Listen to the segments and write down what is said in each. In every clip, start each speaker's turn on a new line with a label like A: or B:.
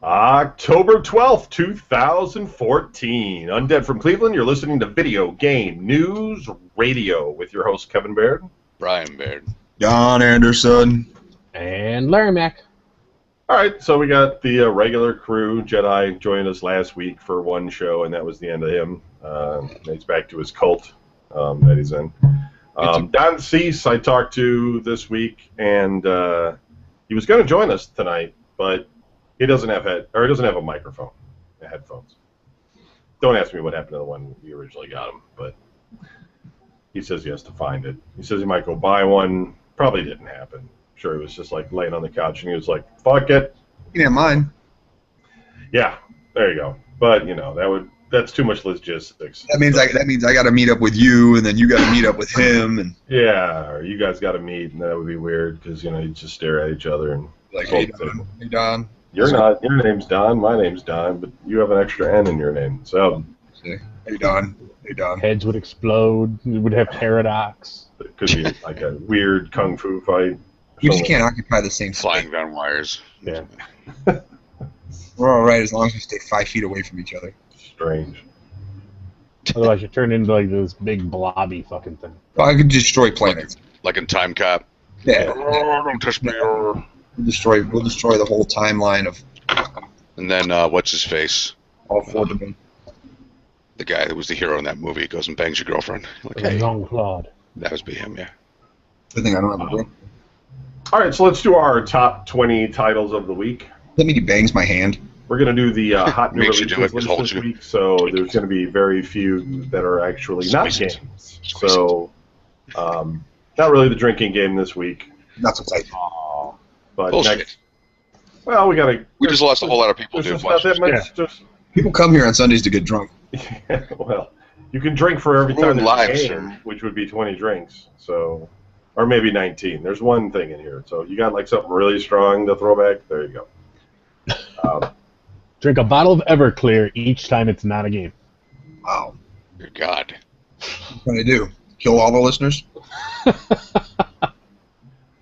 A: October 12th, 2014. Undead from Cleveland, you're listening to Video Game News Radio with your host, Kevin Baird.
B: Brian Baird.
C: Don Anderson.
D: And Larry Mack.
A: All right, so we got the regular crew. Jedi joined us last week for one show, and that was the end of him. He's back to his cult that he's in. Don Cease I talked to this week, and he was going to join us tonight, but he doesn't have a microphone, headphones. Don't ask me what happened to the one we originally got him, but he says he has to find it. He says he might go buy one. Probably didn't happen. Sure, he was just like laying on the couch and he was like, "Fuck it."
C: You didn't mind.
A: Yeah, there you go. But you know that's too much logistics.
C: That means I got to meet up with you, and then you got to meet up with him, and
A: yeah, or you guys got to meet, and that would be weird because you just stare at each other and
C: like, hey Don.
A: Your name's Don, my name's Don, but you have an extra N in your name, so.
C: Hey Don.
D: Heads would explode. We would have paradox.
A: It could be like a weird kung fu fight.
C: You just can't occupy the same
B: Flying
C: space.
B: down wires.
A: Yeah.
C: We're all right as long as we stay 5 feet away from each other.
A: Strange.
D: Otherwise, you turn into like this big blobby fucking thing.
C: Well, I could destroy planets.
B: Like in Time Cop.
C: Yeah.
B: Oh, don't touch me.
C: We'll destroy the whole timeline of
B: And then, what's his face?
C: all 4 dimensions.
B: The guy that was the hero in that movie goes and bangs your girlfriend. Like, hey,
D: Jean-Claude.
B: that was be him, yeah.
C: I think I don't have a brain.
A: All right, so let's do our top 20 titles of the week.
C: That mean he bangs my hand?
A: We're going to do the hot new
B: Makes you do
A: releases
B: it,
A: list
B: holds
A: this
B: you.
A: week, so there's going to be very few that are actually not
B: Squeeze it.
A: games.
B: Squeeze
A: So, not really the drinking game this week.
C: Not so tight.
A: But
B: Bullshit.
A: next, well, we got to.
B: We just lost a whole lot of people
A: There's
B: who
A: just not that
B: watched.
A: much.
C: People come here on Sundays to get drunk.
A: Well, you can drink for every time
B: Ruin
A: there's
B: lives,
A: a game,
B: sir.
A: which would be 20 drinks. So, or maybe 19. There's one thing in here. So you got like something really strong to throw back. There you go.
D: Drink a bottle of Everclear each time it's not a game.
C: Wow.
B: Dear God.
C: What do I do? Kill all the listeners?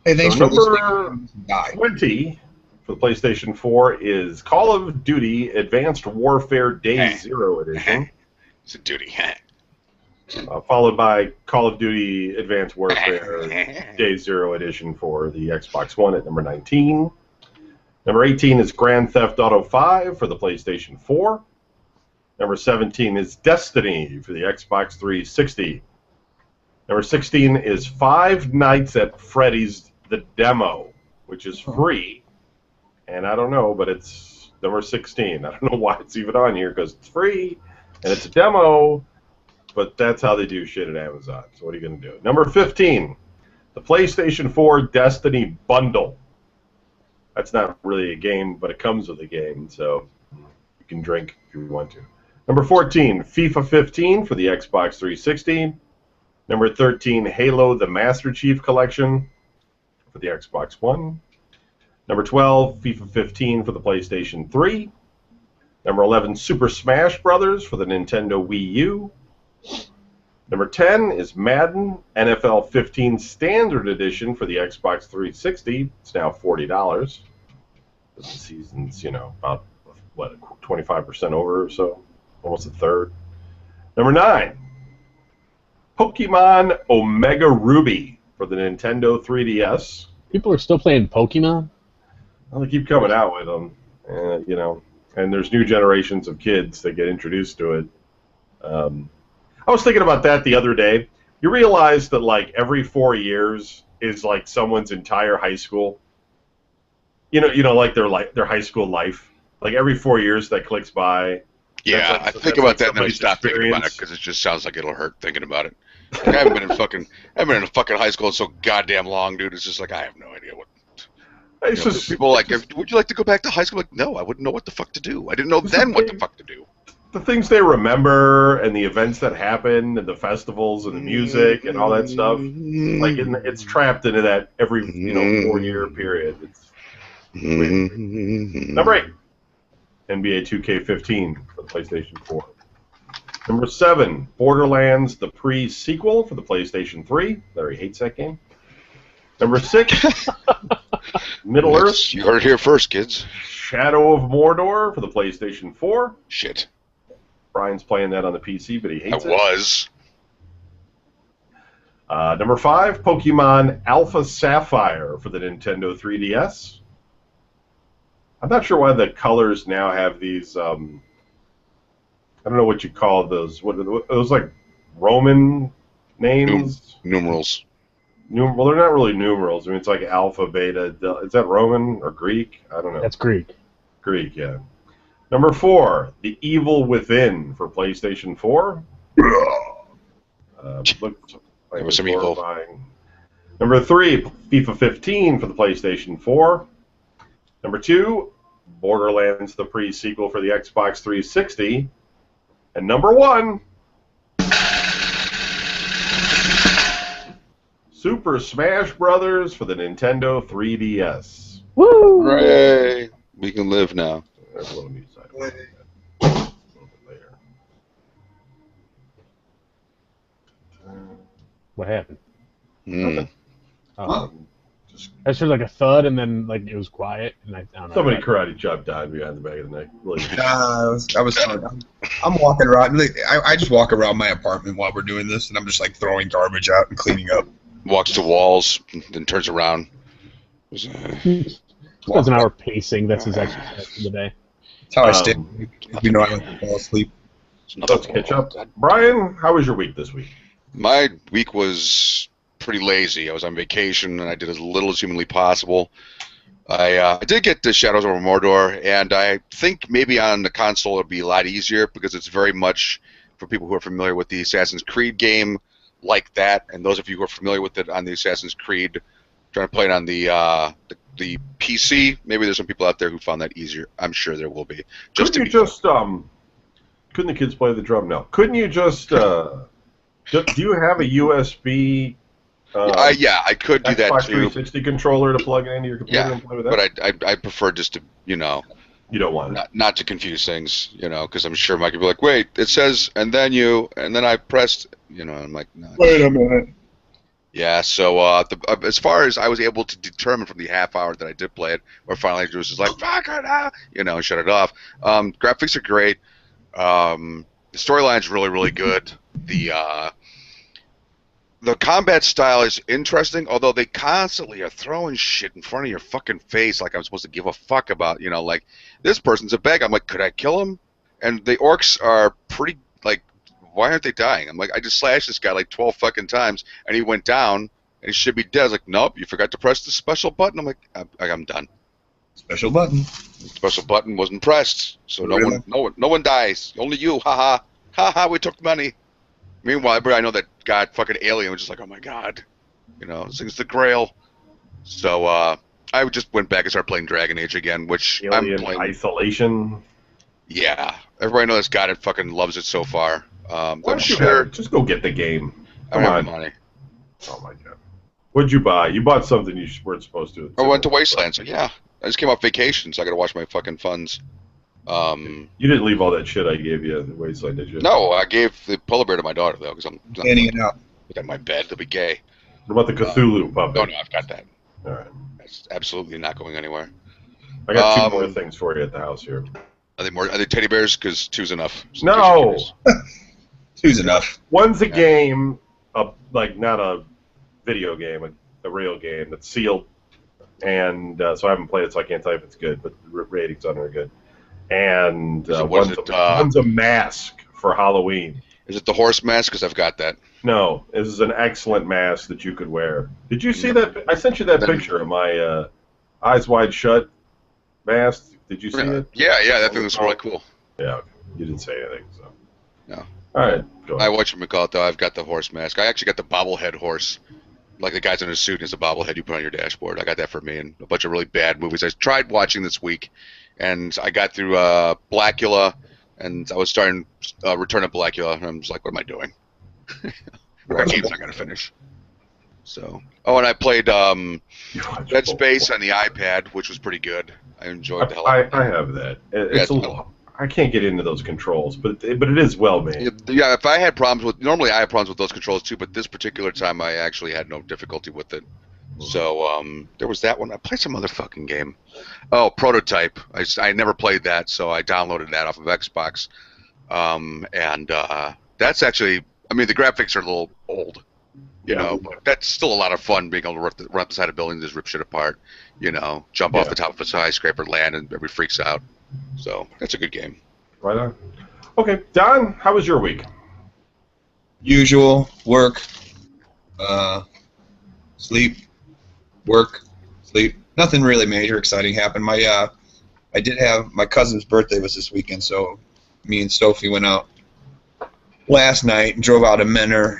C: Hey, thanks
A: So
C: for
A: number
C: listening. Die.
A: 20 for the PlayStation 4 is Call of Duty Advanced Warfare Day Zero Edition,
B: It's a duty.
A: followed by Call of Duty Advanced Warfare Day Zero Edition for the Xbox One at number 19. Number 18 is Grand Theft Auto 5 for the PlayStation 4. Number 17 is Destiny for the Xbox 360. Number 16 is Five Nights at Freddy's The Demo, which is free. And I don't know, but it's number 16. I don't know why it's even on here because it's free and it's a demo, but that's how they do shit at Amazon. So what are you going to do? Number 15, the PlayStation 4 Destiny Bundle. That's not really a game, but it comes with a game, so you can drink if you want to. Number 14, FIFA 15 for the Xbox 360. Number 13, Halo the Master Chief Collection for the Xbox One. Number 12, FIFA 15 for the PlayStation 3. Number 11, Super Smash Bros. For the Nintendo Wii U. Number 10 is Madden NFL 15 Standard Edition for the Xbox 360. It's now $40. The season's, about, 25% over or so. Almost a third. Number 9, Pokemon Omega Ruby for the Nintendo 3DS.
D: People are still playing Pokemon?
A: Well, they keep coming out with them, and there's new generations of kids that get introduced to it. I was thinking about that the other day. You realize that like every 4 years is like someone's entire high school. Like their high school life. Like every 4 years that clicks by.
B: Yeah,
A: That's
B: I
A: like
B: think about that and then we
A: somebody's
B: stop thinking about it
A: experience.
B: because it just sounds like it'll hurt thinking about it. Like, I haven't been in fucking high school so goddamn long, dude. It's just like I have no idea what.
A: It's just,
B: People like, would you like to go back to high school? Like, no, I wouldn't know what the fuck to do. I didn't know then what the fuck to do.
A: the things they remember and the events that happen and the festivals and the music and all that stuff. Like it's trapped into that every 4-year period. It's weird. Number 8, NBA 2K15 for the PlayStation 4. Number 7, Borderlands, the pre-sequel for the PlayStation 3. Larry hates that game. Number 6, Middle Earth.
B: You heard it here first, kids.
A: Shadow of Mordor for the PlayStation 4.
B: Shit.
A: Brian's playing that on the PC, but he hates
B: I was.
A: it. Number 5, Pokemon Alpha Sapphire for the Nintendo 3DS. I'm not sure why the colors now have these. I don't know what you call those. What those like Roman names?
B: Numerals.
A: Well, they're not really numerals. I mean, it's like Alpha, Beta. Is that Roman or Greek? I don't know.
D: That's Greek.
A: Greek, yeah. Number 4, The Evil Within for PlayStation 4. Looks like
B: There was some
A: horrifying. Number 3, FIFA 15 for the PlayStation 4. Number 2, Borderlands, the pre-sequel for the Xbox 360. And number 1, Super Smash Brothers for the Nintendo 3DS.
D: Woo!
B: Hooray! We can live now.
A: There's a little music. A little bit later.
D: What happened?
B: Mm.
A: Just
D: I just heard like a thud, and then like it was quiet, and I don't know.
A: somebody karate chopped Don behind the back of the neck. Really.
C: I was fun. I'm walking around. Like, I just walk around my apartment while we're doing this, and I'm just like throwing garbage out and cleaning up.
B: Walks to walls, then turns around.
D: Spends an hour pacing. That's his exercise for the day.
C: That's how I stay. You know, I like to fall asleep.
A: Let's catch up. Brian, how was your week this week?
B: My week was pretty lazy. I was on vacation, and I did as little as humanly possible. I did get to Shadows over Mordor, and I think maybe on the console it'll be a lot easier because it's very much, for people who are familiar with the Assassin's Creed game, like that. And those of you who are familiar with it on the Assassin's Creed, trying to play it on the PC, maybe there's some people out there who found that easier. I'm sure there will be.
A: Couldn't the kids play the drum? No. Couldn't you just do you have a USB?
B: Yeah, I could do that
A: Xbox
B: too.
A: 360 controller to plug it into your computer
B: Yeah,
A: and play with that?
B: but I prefer just to, you know,
A: You don't want it.
B: not to confuse things, you know, because I'm sure Mike could be like, wait, it says, and then I pressed, you know, and I'm like, no.
C: Wait a minute.
B: Yeah, so as far as I was able to determine from the half hour that I did play it, where finally it was just like, fuck it, you know, and shut it off. Graphics are great. The storyline's really, really good. The combat style is interesting, although they constantly are throwing shit in front of your fucking face like I'm supposed to give a fuck about, you know, like, this person's a beg. I'm like, could I kill him? And the orcs are pretty, like, why aren't they dying? I'm like, I just slashed this guy like 12 fucking times, and he went down, and he should be dead. I was like, nope, you forgot to press the special button. I'm like, I'm done.
C: Special button.
B: The special button wasn't pressed, so
C: Really?
B: no one dies. Only you, haha. Haha, we took money. Meanwhile, everybody I know that got fucking alien was just like, oh my god. You know, this thing's the Grail. So, I just went back and started playing Dragon Age again, which
A: Alien
B: I'm playing.
A: Isolation.
B: Yeah. Everybody I know that's got it fucking loves it so far.
A: Why
B: I'm
A: don't you
B: sure.
A: just go get the game.
B: I don't
A: Come
B: have the
A: on.
B: money.
A: Oh my god. What'd you buy? You bought something you weren't supposed to.
B: I went to Wasteland, so yeah. I just came off vacation, so I gotta watch my fucking funds.
A: You didn't leave all that shit I gave you at the Wasteland, did you?
B: No, I gave the polar bear to my daughter, though, because I'm
C: Handing it out.
B: at my bed. It'll be gay.
A: What about the Cthulhu puppet?
B: No, I've got that.
A: All right.
B: That's absolutely not going anywhere.
A: I got two more things for you at the house here.
B: Are they teddy bears? Because two's enough. So
A: No!
C: Two's enough.
A: One's a game, like not a video game, a real game that's sealed. And so I haven't played it, so I can't tell you if it's good, but the ratings on it are good. And one's a mask for Halloween.
B: Is it the horse mask? Because I've got that.
A: No, this is an excellent mask that you could wear. Did you see that? I sent you that picture of my Eyes Wide Shut mask. Did you see it?
B: Yeah, that thing was really cool.
A: Yeah, okay. You didn't say anything, so.
B: No.
A: All right, go
B: I
A: ahead.
B: watch call it though. I've got the horse mask. I actually got the bobblehead horse. Like the guy's in a suit and it's a bobblehead you put on your dashboard. I got that for me and a bunch of really bad movies I tried watching this week. And I got through Blackula, and I was starting Return of Blackula, and I'm just like, what am I doing? What are games I got to finish? So, and I played Dead Space on the iPad, which was pretty good. I enjoyed the hell out of it.
A: I have that. It's a little. I can't get into those controls, but it is well made.
B: Yeah, if I had problems with, normally I have problems with those controls too, but this particular time I actually had no difficulty with it. So there was that one. I played some other fucking game. Oh, Prototype. I never played that, so I downloaded that off of Xbox. That's actually, I mean, the graphics are a little old, you know, but that's still a lot of fun being able to run up the side of buildings, just rip shit apart, you know, jump off the top of a skyscraper, land, and everybody freaks out. So that's a good game.
A: Right on. Okay, Don, how was your week?
C: Usual, work, sleep, work, sleep. Nothing really major exciting happened. I did have my cousin's birthday was this weekend, so me and Sophie went out last night and drove out to Menor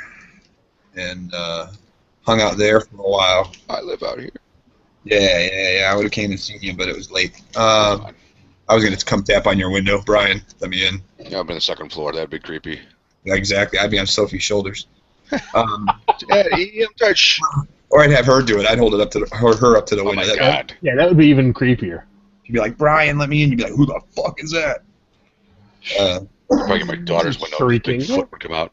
C: and hung out there for a while.
B: I live out here.
C: Yeah. I would have came and seen you, but it was late. I was going to come tap on your window. Brian, let me in.
B: Yeah, I'm on the second floor. That'd be creepy.
C: Yeah, exactly. I'd be on Sophie's shoulders.
B: Daddy, I'm touch.
C: Or I'd have her do it. I'd hold it up to her up to the
B: Oh
C: window.
B: my God.
D: Yeah, that would be even creepier.
C: She'd be like, Brian, let me in. You'd be like, who the fuck is that?
B: I'd probably get my daughter's window.
D: Shrieking.
B: Big foot would come out.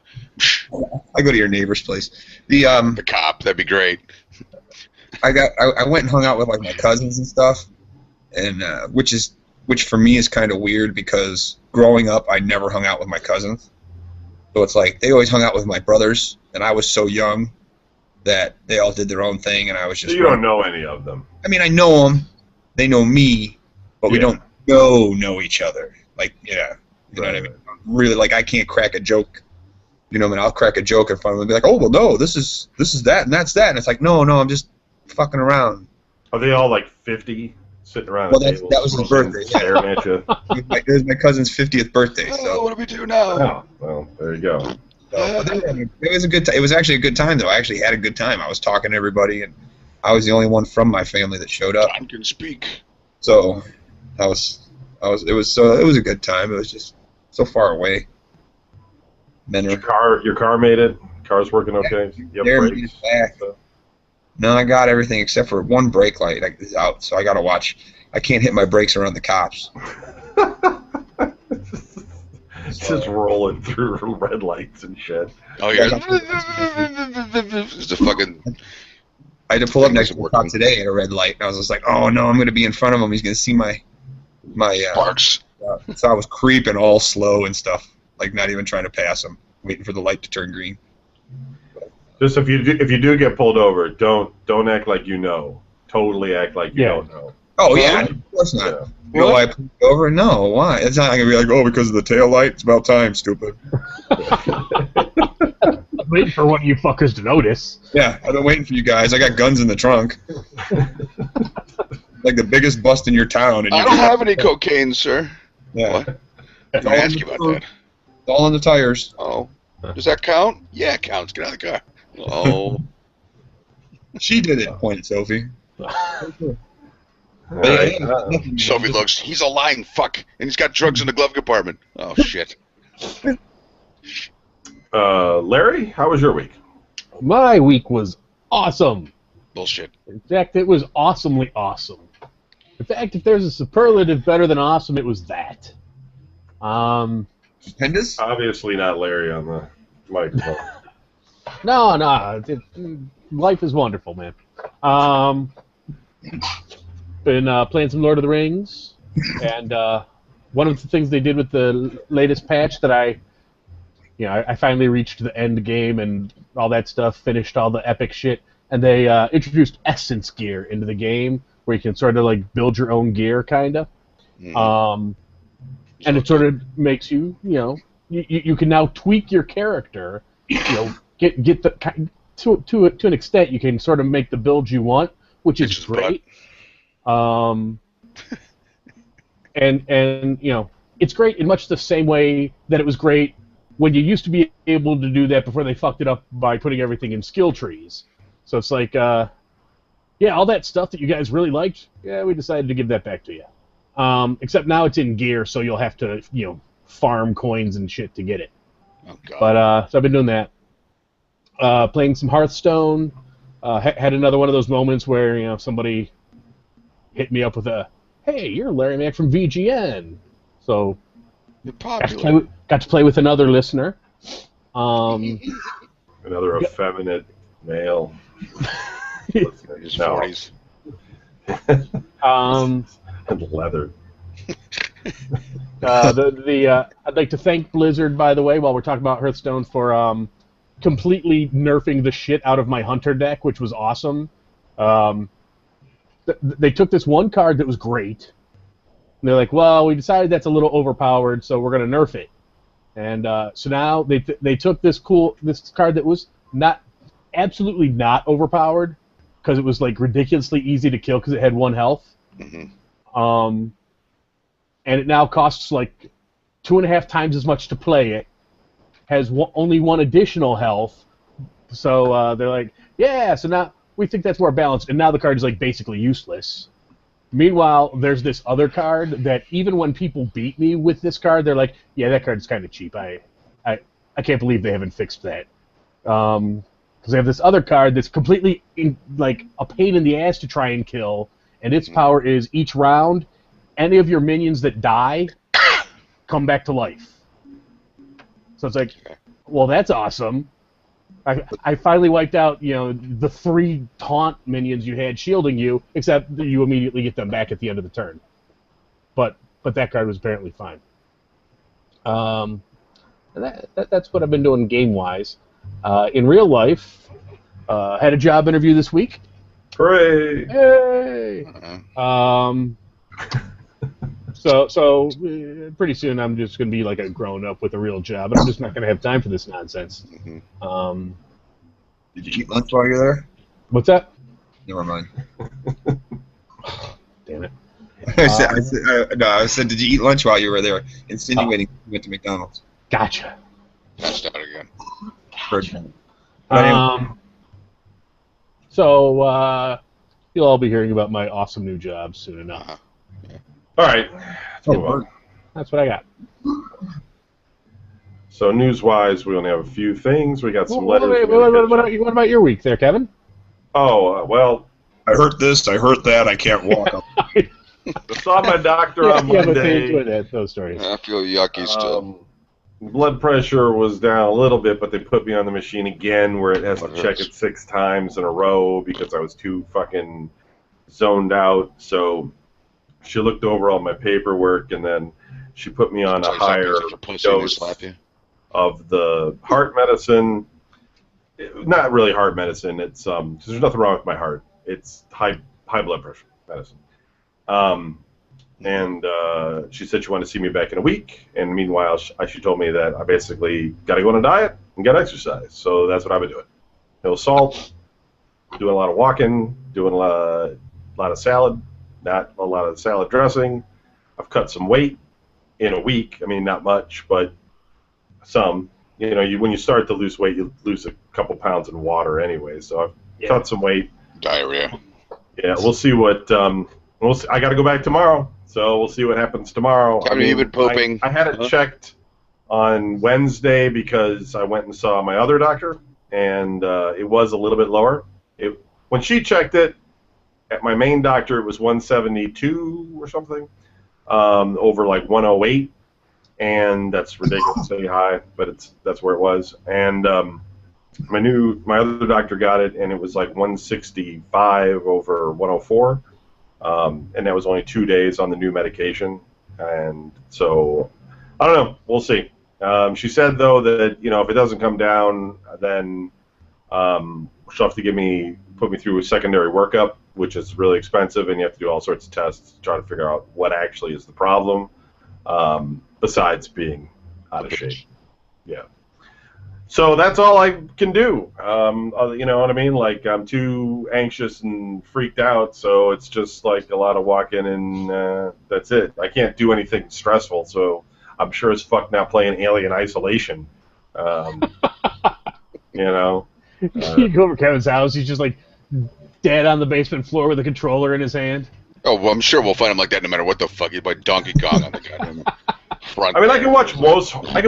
C: I go to your neighbor's place.
B: The cop. That'd be great.
C: I went and hung out with like my cousins and stuff, and which for me is kind of weird because growing up I never hung out with my cousins, so it's like they always hung out with my brothers, and I was so young that they all did their own thing, and I was just.
A: So you don't know any of them.
C: I mean, I know them, they know me, but we don't know each other. Like, yeah, you know what I mean. Really, like I can't crack a joke. You know, I mean, I'll crack a joke in front of them and be like, oh well, no, this is that and that's that, and it's like, no, I'm just fucking around.
A: Are they all like 50 sitting around?
C: Well,
A: a table,
C: that was his birthday. Yeah.
A: Staring at you.
C: It was my cousin's 50th birthday.
B: Oh,
C: So,
B: what do we do now?
A: Oh, well, there you go.
C: it was a good. It was actually a good time, though. I actually had a good time. I was talking to everybody, and I was the only one from my family that showed up.
B: John can speak.
C: So, it was a good time. It was just so far away.
A: Your car made it. Car's working okay. You have brakes. So.
C: No, I got everything except for one brake light is out, so I got to watch. I can't hit my brakes around the cops.
A: Just rolling through red lights and shit.
B: Oh yeah. It's a fucking.
C: I had to pull up next to the cop today at a red light, and I was just like, "Oh no, I'm going to be in front of him. He's going to see my
B: sparks."
C: So I was creeping all slow and stuff, like not even trying to pass him, waiting for the light to turn green.
A: Just if you do get pulled over, don't act like you know. Totally act like you don't know.
C: Oh yeah, of course not.
A: Yeah.
C: You know why I pulled over? No, why? It's not going to be like, oh, because of the tail light. It's about time, stupid.
D: I'm waiting for one of you fuckers to notice.
C: Yeah, I've been waiting for you guys. I got guns in the trunk. Like the biggest bust in your town. And
B: I don't have any cocaine, sir.
C: Yeah.
B: What? I didn't ask you about that.
C: It's all on the tires.
B: Oh. Does that count? Yeah, it counts. Get out of the car. Oh.
C: She did it, pointed Sophie.
A: All right.
B: Sophie looks, he's a lying fuck, and he's got drugs in the glove compartment. Oh, shit.
A: Larry, how was your week?
D: My week was awesome.
B: Bullshit.
D: In fact, it was awesomely awesome. In fact, if there's a superlative better than awesome, it was that.
C: Stupendous?
A: Obviously not Larry on the microphone.
D: No, life is wonderful, man. Been playing some Lord of the Rings, and one of the things they did with the latest patch that I finally reached the end game and all that stuff, finished all the epic shit, and they introduced essence gear into the game, where you can sort of like build your own gear, kind of. And it sort of makes you, you can now tweak your character, get the to an extent you can sort of make the build you want, which is great. And it's great in much the same way that it was great when you used to be able to do that before they fucked it up by putting everything in skill trees. So it's like, all that stuff that you guys really liked, we decided to give that back to you. Except now it's in gear, so you'll have to, farm coins and shit to get it.
B: Oh, God.
D: But so I've been doing that. Playing some Hearthstone. Had another one of those moments where somebody hit me up with a, "Hey, you're Larry Mack from VGN." So
B: you're popular.
D: Got to play with another listener.
A: Another effeminate male.
B: His
A: No.
B: 40s.
A: Leather.
D: I'd like to thank Blizzard, by the way, while we're talking about Hearthstone, for completely nerfing the shit out of my Hunter deck, which was awesome. They took this one card that was great, and they're like, well, we decided that's a little overpowered, so we're going to nerf it. And so now they took this card that was absolutely not overpowered, because it was like ridiculously easy to kill because it had 1 health.
B: Mm-hmm.
D: And it now costs like 2.5 times as much to play it. Has only 1 additional health, so they're like, yeah. So now we think that's more balanced, and now the card is like basically useless. Meanwhile, there's this other card that even when people beat me with this card, they're like, yeah, that card's kind of cheap. I can't believe they haven't fixed that. Because they have this other card that's completely like a pain in the ass to try and kill, and its power is each round, any of your minions that die come back to life. So it's like, well, that's awesome. I finally wiped out, the 3 taunt minions you had shielding you, except that you immediately get them back at the end of the turn. But that card was apparently fine. And that's what I've been doing game-wise. In real life, had a job interview this week.
A: Hooray!
D: Yay! So pretty soon I'm just going to be like a grown-up with a real job, and I'm just not going to have time for this nonsense.
B: Mm-hmm.
C: Did you eat lunch while you were there?
D: What's that?
C: Never mind.
D: Damn it.
C: I said, did you eat lunch while you were there? Insinuating you went to McDonald's.
D: Gotcha.
B: That's not again.
D: So you'll all be hearing about my awesome new job soon enough.
B: Uh-huh.
A: All right.
D: That's what I got.
A: So news-wise, we only have a few things. We got some letters.
D: What about your week there, Kevin?
A: Oh, well.
C: I hurt this, I hurt that, I can't walk.
A: I saw my doctor on Monday.
D: But those stories.
B: I feel yucky still.
A: Blood pressure was down a little bit, but they put me on the machine again where it has to check it 6 times in a row because I was too fucking zoned out. So she looked over all my paperwork, and then she put me on a higher dose of the heart medicine. Not really heart medicine. It's 'cause there's nothing wrong with my heart. It's high blood pressure medicine. And she said she wanted to see me back in a week. And meanwhile, she told me that I basically got to go on a diet and get exercise. So that's what I've been doing. No salt, doing a lot of walking, doing a lot of salad, not a lot of salad dressing. I've cut some weight in a week. I mean, not much, but some. When you start to lose weight, you lose a couple pounds in water anyway. So I've cut some weight.
B: Diarrhea.
A: Yeah, we'll see what. I got to go back tomorrow, so we'll see what happens tomorrow.
B: Have you been pooping?
A: I had it checked on Wednesday because I went and saw my other doctor, and it was a little bit lower. When she checked it, at my main doctor, it was 172 or something, over like 108, and that's ridiculously high, but that's where it was. And my other doctor got it, and it was like 165 over 104, and that was only 2 days on the new medication. And so I don't know. We'll see. She said though that if it doesn't come down, then she'll have to put me through a secondary workup, which is really expensive, and you have to do all sorts of tests to try to figure out what actually is the problem, besides being out of shape. Yeah. So that's all I can do. You know what I mean? Like, I'm too anxious and freaked out, so it's just like a lot of walking, and that's it. I can't do anything stressful, so I'm sure as fuck not playing Alien Isolation. You go over Kevin's house, he's just like dead on the basement floor with a controller in his hand.
B: Oh, well, I'm sure we'll find him like that no matter what the fuck. He's like Donkey Kong on the goddamn front.
A: I mean, I can watch like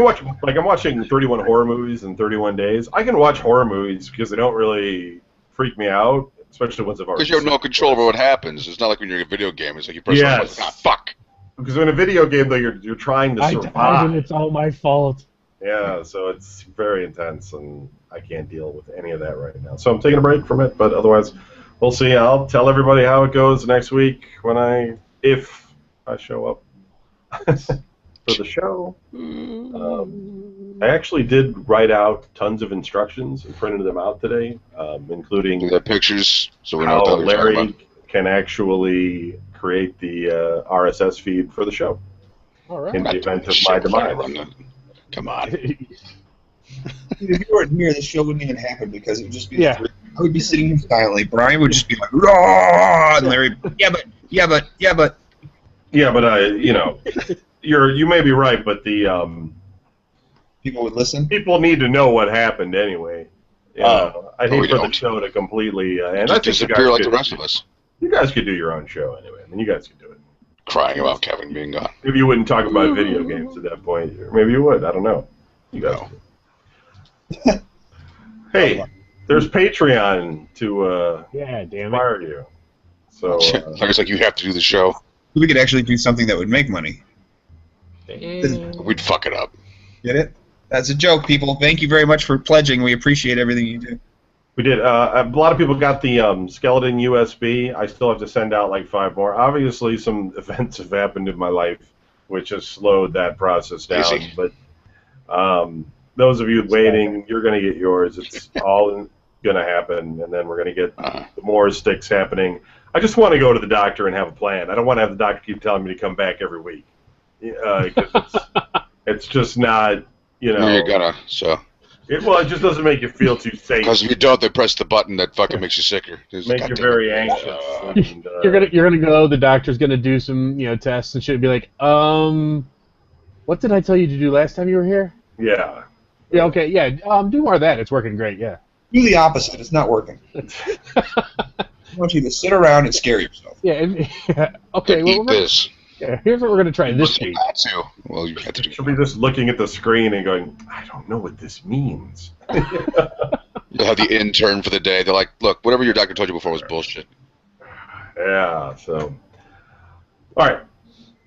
A: I'm watching 31 horror movies in 31 days. I can watch horror movies because they don't really freak me out, especially ones I've already seen.
B: Because you have no control over what happens. It's not like when you're in a video game. It's like you press
A: yes.
B: like, fuck.
A: Because in a video game, though, you're trying to survive.
D: I died and it's all my fault.
A: Yeah, so it's very intense, and I can't deal with any of that right now. So I'm taking a break from it, but otherwise, we'll see. I'll tell everybody how it goes next week if I show up for the show. I actually did write out tons of instructions and printed them out today, including
B: Do that pictures so we know
A: how
B: what they're talking
A: Larry
B: about.
A: can actually create the RSS feed for the show
D: All right.
A: in the
B: Not doing
A: event of
B: shit
A: my
B: without
A: demise.
B: running. Come on.
C: If you weren't here, this show wouldn't even happen because it would just be.
D: Yeah.
C: I would be sitting here silently. Brian would just be like, "Raw," and Larry, yeah, but.
A: Yeah, but you may be right, but the
C: People would listen.
A: people need to know what happened anyway. I
B: we
A: hate for the
B: don't.
A: show to completely and I
B: Just
A: think
B: disappear like the rest of us.
A: You guys could do your own show anyway. I mean, you guys could do it.
B: Crying about Kevin being gone.
A: Maybe you wouldn't talk about video games at that point. Or maybe you would. I don't know. You guys.
B: No.
A: Hey, there's Patreon to
D: Yeah, damn it.
A: inspire you. So
B: It's like you have to do the show.
C: We could actually do something that would make money.
B: We'd fuck it up.
C: Get it? That's a joke, people. Thank you very much for pledging. We appreciate everything you do.
A: we did. A lot of people got the skeleton USB. I still have to send out like 5 more. Obviously, some events have happened in my life which has slowed that process down.
B: Easy.
A: But those of you waiting, you're going to get yours. It's all going to happen, and then we're going to get more sticks happening. I just want to go to the doctor and have a plan. I don't want to have the doctor keep telling me to come back every week. Because it's just not,
B: No, you're gonna, so.
A: It just doesn't make you feel too safe.
B: Because if you don't, they press the button that fucking makes you sicker.
A: Makes you very anxious. And,
D: You're gonna go. The doctor's gonna do some tests and shit. And be like, what did I tell you to do last time you were here?
A: Yeah.
D: Yeah. Okay. Yeah. Do more of that. It's working great. Yeah.
C: Do the opposite. It's not working. I want you to sit around and scare yourself.
D: Yeah. Okay.
B: Eat this.
D: Yeah, here's what we're gonna try this
B: You
D: week.
B: had to. Well, you had to do
A: She'll be just looking at the screen and going, I don't know what this means.
B: You'll have the intern for the day. They're like, look, whatever your doctor told you before was bullshit.
A: Yeah, so. All right.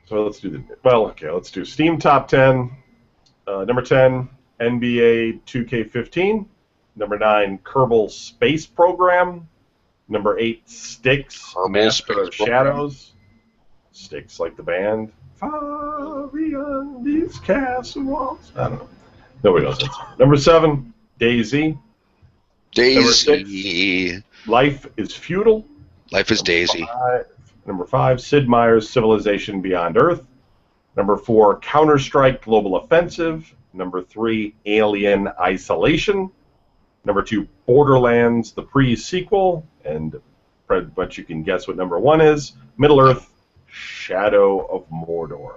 A: So let's do let's do Steam Top 10. Number 10, NBA 2K15. Number 9, Kerbal Space Program. Number 8, Styx,
B: Kerbal
A: Master of
B: Space Program.
A: Shadows. Styx like the band. Far beyond these castle walls. I don't know. Nobody knows that song. Number 7, Daisy.
B: Daisy.
A: Life is Futile.
B: Life is Daisy.
A: Number 5, Sid Meier's Civilization Beyond Earth. Number 4, Counter-Strike Global Offensive. Number 3, Alien Isolation. Number 2, Borderlands, the pre-sequel. And but you can guess what number 1 is. Middle-earth, Shadow of Mordor.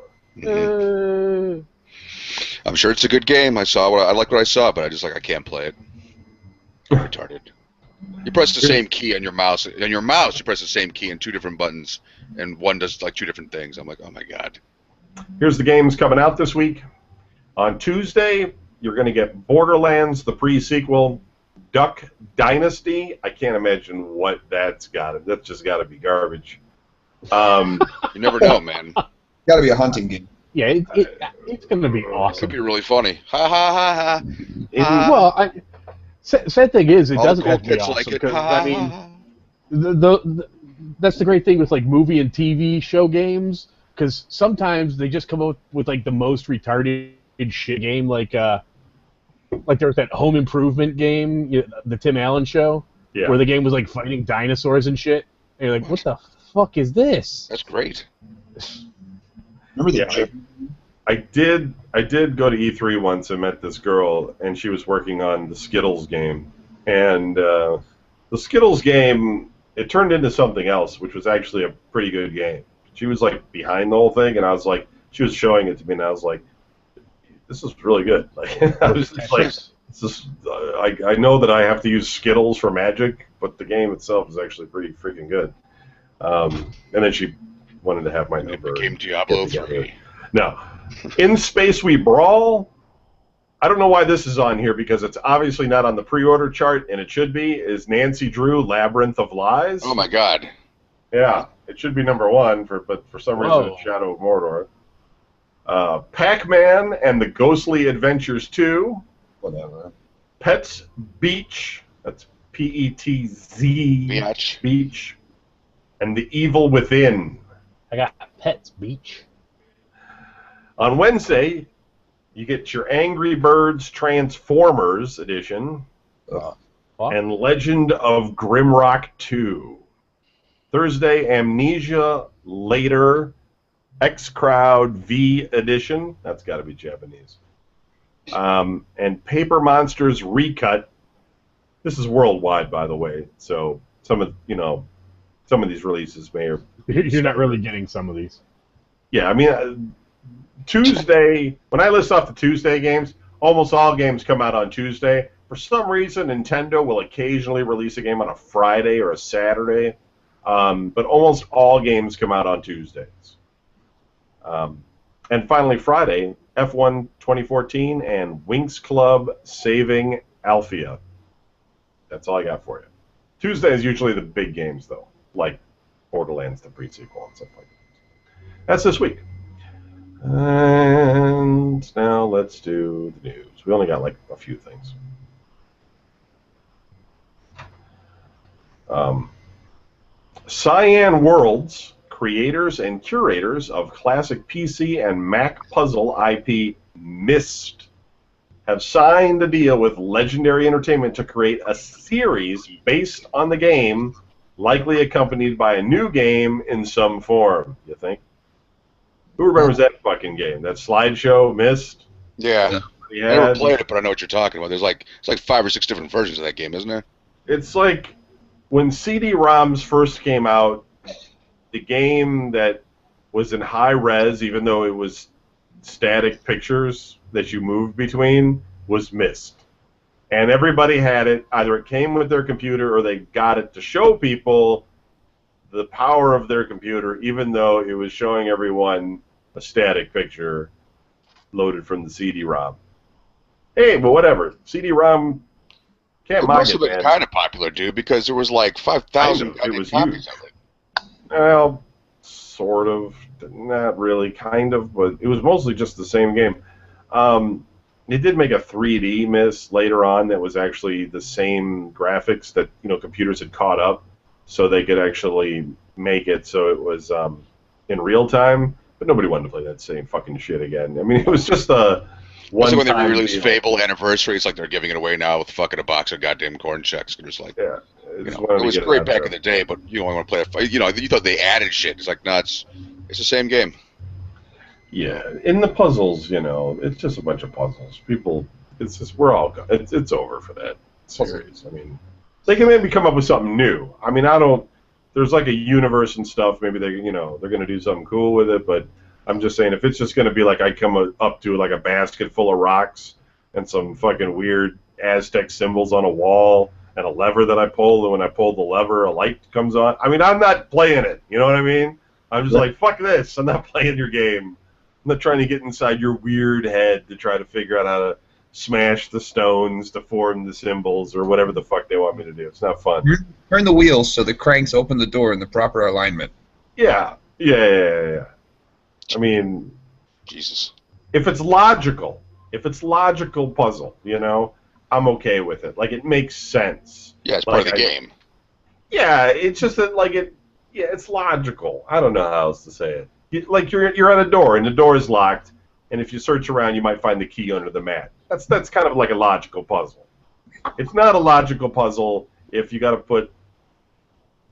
B: I'm sure it's a good game. I like what I saw, but I can't play it. Retarded. You press the same key on your mouse. On your mouse, you press the same key on 2 different buttons, and one does like 2 different things. I'm like, oh my god.
A: Here's the games coming out this week. On Tuesday, you're going to get Borderlands, the pre-sequel, Duck Dynasty. I can't imagine what that's got. That's just got to be garbage.
B: You never know, man.
C: Got to be a hunting game.
D: Yeah, it's gonna be
B: Could
D: awesome.
B: be really funny. Ha ha ha ha.
D: Well, sad thing is, it
B: All the
D: doesn't
B: cool
D: have to be
B: kids
D: awesome.
B: like it.
D: 'Cause,
B: Ha,
D: I mean,
B: ha,
D: that's the great thing with like movie and TV show games, because sometimes they just come up with like the most retarded shit game, like there was that Home Improvement game, the Tim Allen show,
A: Yeah.
D: where the game was like fighting dinosaurs and shit. And you're like, what the fuck is this?
B: That's great.
C: Remember the
A: Yeah.
C: chip?
A: I did go to E3 once and met this girl, and she was working on the Skittles game. And the Skittles game, it turned into something else, which was actually a pretty good game. She was like behind the whole thing, and I was like, she was showing it to me, and I was like, this is really good. Like, I was just like, this is, I know that I have to use Skittles for magic, but the game itself is actually pretty freaking good. And then she wanted to have my
B: It
A: number.
B: became Diablo
A: Get together.
B: 3.
A: Now, In Space We Brawl, I don't know why this is on here because it's obviously not on the pre-order chart, and it should be, is Nancy Drew Labyrinth of Lies.
B: Oh my god.
A: Yeah, it should be number 1, but for some reason
D: Whoa.
A: it's Shadow of Mordor. Pac-Man and the Ghostly Adventures 2.
C: Whatever.
A: Pets Beach, that's P-E-T-Z,
B: Beach.
A: Beach, and The Evil Within.
D: I got Pets Beach.
A: On Wednesday, you get your Angry Birds Transformers edition and Legend of Grimrock 2. Thursday, Amnesia Later X-Crowd V edition. That's got to be Japanese. And Paper Monsters Recut. This is worldwide, by the way. So some of these releases may or
D: You're not really getting some of these.
A: yeah. I mean, Tuesday. When I list off the Tuesday games, almost all games come out on Tuesday. For some reason, Nintendo will occasionally release a game on a Friday or a Saturday, but almost all games come out on Tuesdays. And finally, Friday, F1 2014 and Winx Club Saving Alfia. That's all I got for you. Tuesday is usually the big games, though, like Borderlands, the pre-sequel, and stuff like that. That's this week. And now let's do the news. We only got like a few things. Cyan Worlds, creators and curators of classic PC and Mac puzzle IP Myst, have signed a deal with Legendary Entertainment to create a series based on the game, likely accompanied by a new game in some form. You think? Who remembers that fucking game? That slideshow, Myst?
B: Yeah. I never played it, but I know what you're talking about. It's like 5 or 6 different versions of that game, isn't there?
A: It's like when CD-ROMs first came out, the game that was in high res, even though it was static pictures that you moved between, was Myst. And everybody had it. Either it came with their computer or they got it to show people the power of their computer, even though it was showing everyone a static picture loaded from the CD-ROM. Hey, but whatever. CD-ROM can't
B: It
A: mind
B: must have been kind of popular, dude, because there was like 5,000 copies of it.
A: Well, sort of. Not really, kind of, but it was mostly just the same game. It did make a 3D Myst later on that was actually the same graphics that computers had caught up, so they could actually make it so it was in real time. But nobody wanted to play that same fucking shit again. I mean, it was just a one.
B: Also, when they re-released Fable Anniversary, it's like they're giving it away now with fucking a box of goddamn corn checks. Just like,
A: yeah,
B: it was great back in the day, but you don't want to play it. You thought they added shit. It's like, no, it's the same game.
A: Yeah, in the puzzles, it's just a bunch of puzzles. People, it's just it's over for that series. I mean, they can maybe come up with something new. I mean, there's like a universe and stuff. Maybe they're going to do something cool with it. But I'm just saying, if it's just going to be like I come up to like a basket full of rocks and some fucking weird Aztec symbols on a wall and a lever that I pull, and when I pull the lever, a light comes on. I mean, I'm not playing it. You know what I mean? I'm just like, fuck this. I'm not playing your game. I'm not trying to get inside your weird head to try to figure out how to smash the stones to form the symbols or whatever the fuck they want me to do. It's not fun.
C: Turn the wheels so the cranks open the door in the proper alignment.
A: Yeah. I mean,
B: Jesus.
A: If it's logical puzzle, I'm okay with it. Like, it makes sense.
B: Yeah, it's part of the game.
A: Yeah, it's just that, it's logical. I don't know how else to say it. You're at a door, and the door is locked, and if you search around, you might find the key under the mat. That's kind of like a logical puzzle. It's not a logical puzzle if you got to put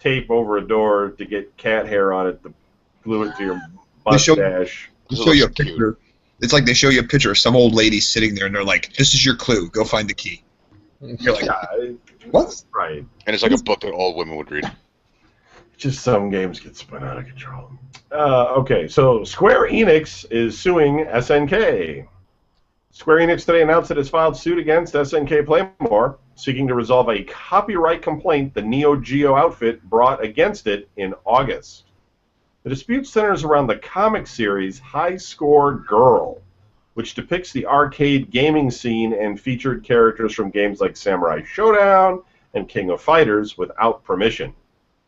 A: tape over a door to get cat hair on it to glue it to your mustache.
C: They show you a picture. It's like they show you a picture of some old lady sitting there, and they're like, "This is your clue. Go find the key." You're like, "What?"
A: Right.
B: And it's like a book that all women would read.
A: Just some games get spun out of control. Okay, so Square Enix is suing SNK. Square Enix today announced it has filed suit against SNK Playmore, seeking to resolve a copyright complaint the Neo Geo outfit brought against it in August. The dispute centers around the comic series High Score Girl, which depicts the arcade gaming scene and featured characters from games like Samurai Showdown and King of Fighters without permission,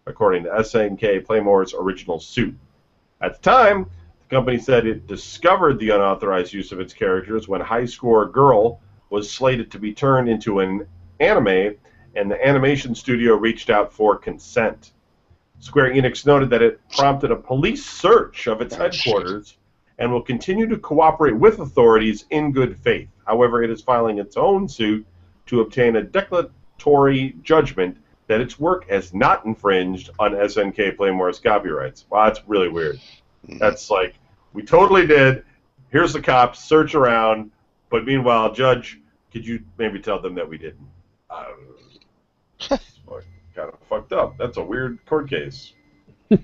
A: according to SNK Playmore's original suit. At the time, the company said it discovered the unauthorized use of its characters when High Score Girl was slated to be turned into an anime and the animation studio reached out for consent. Square Enix noted that it prompted a police search of its headquarters and will continue to cooperate with authorities in good faith. However, it is filing its own suit to obtain a declaratory judgment that its work has not infringed on SNK Playmore's copyrights. Wow, that's really weird. That's like, we totally did. Here's the cops, search around, but meanwhile, Judge, could you maybe tell them that we didn't? Kind of fucked up. That's a weird court case. I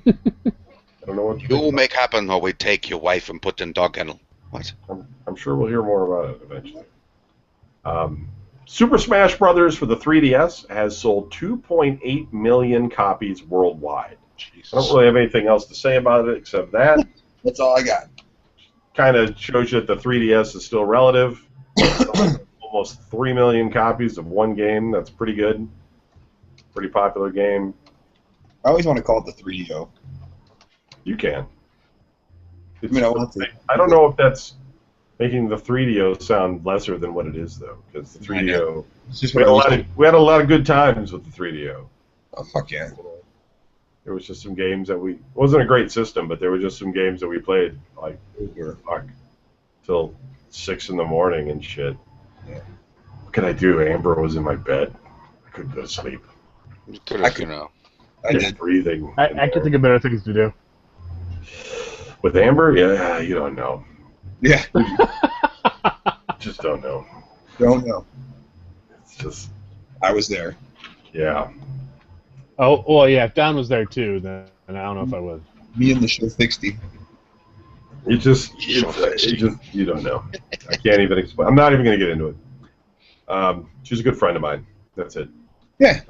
A: don't know what to
B: You'll make happen, or we take your wife and put in dog kennel. What?
A: I'm sure we'll hear more about it eventually. Super Smash Bros. For the 3DS has sold 2.8 million copies worldwide.
B: Jesus.
A: I don't really have anything else to say about it except that.
C: That's all I got.
A: Kind of shows you that the 3DS is still relative. Almost 3 million copies of one game. That's pretty good. Pretty popular game.
C: I always want to call it the 3DO.
A: You can.
C: I mean, I want to.
A: I don't know if that's making the 3DO sound lesser than what it is, though, because the 3DO.
C: It's just
A: We
C: what
A: had,
C: I was
A: we had a lot of good times with the 3DO.
C: Oh, fuck yeah.
A: There was just some games that it wasn't a great system, but there were just some games that we played like fuck till 6 in the morning and shit.
C: Yeah.
A: What could I do? Amber was in my bed. I couldn't go to sleep.
B: You could have, you know.
C: I
A: Just
C: did.
A: breathing.
D: I can think of better things to do.
A: With Amber, yeah, you don't know.
C: Yeah.
A: Just don't know.
C: Don't know.
A: It's just,
C: I was there.
A: yeah.
D: Oh, well, yeah, if Don was there too, then I don't know if I would.
C: Me and the show 60.
A: You don't know. I can't even explain. I'm not even going to get into it. She's a good friend of mine. That's it.
C: Yeah.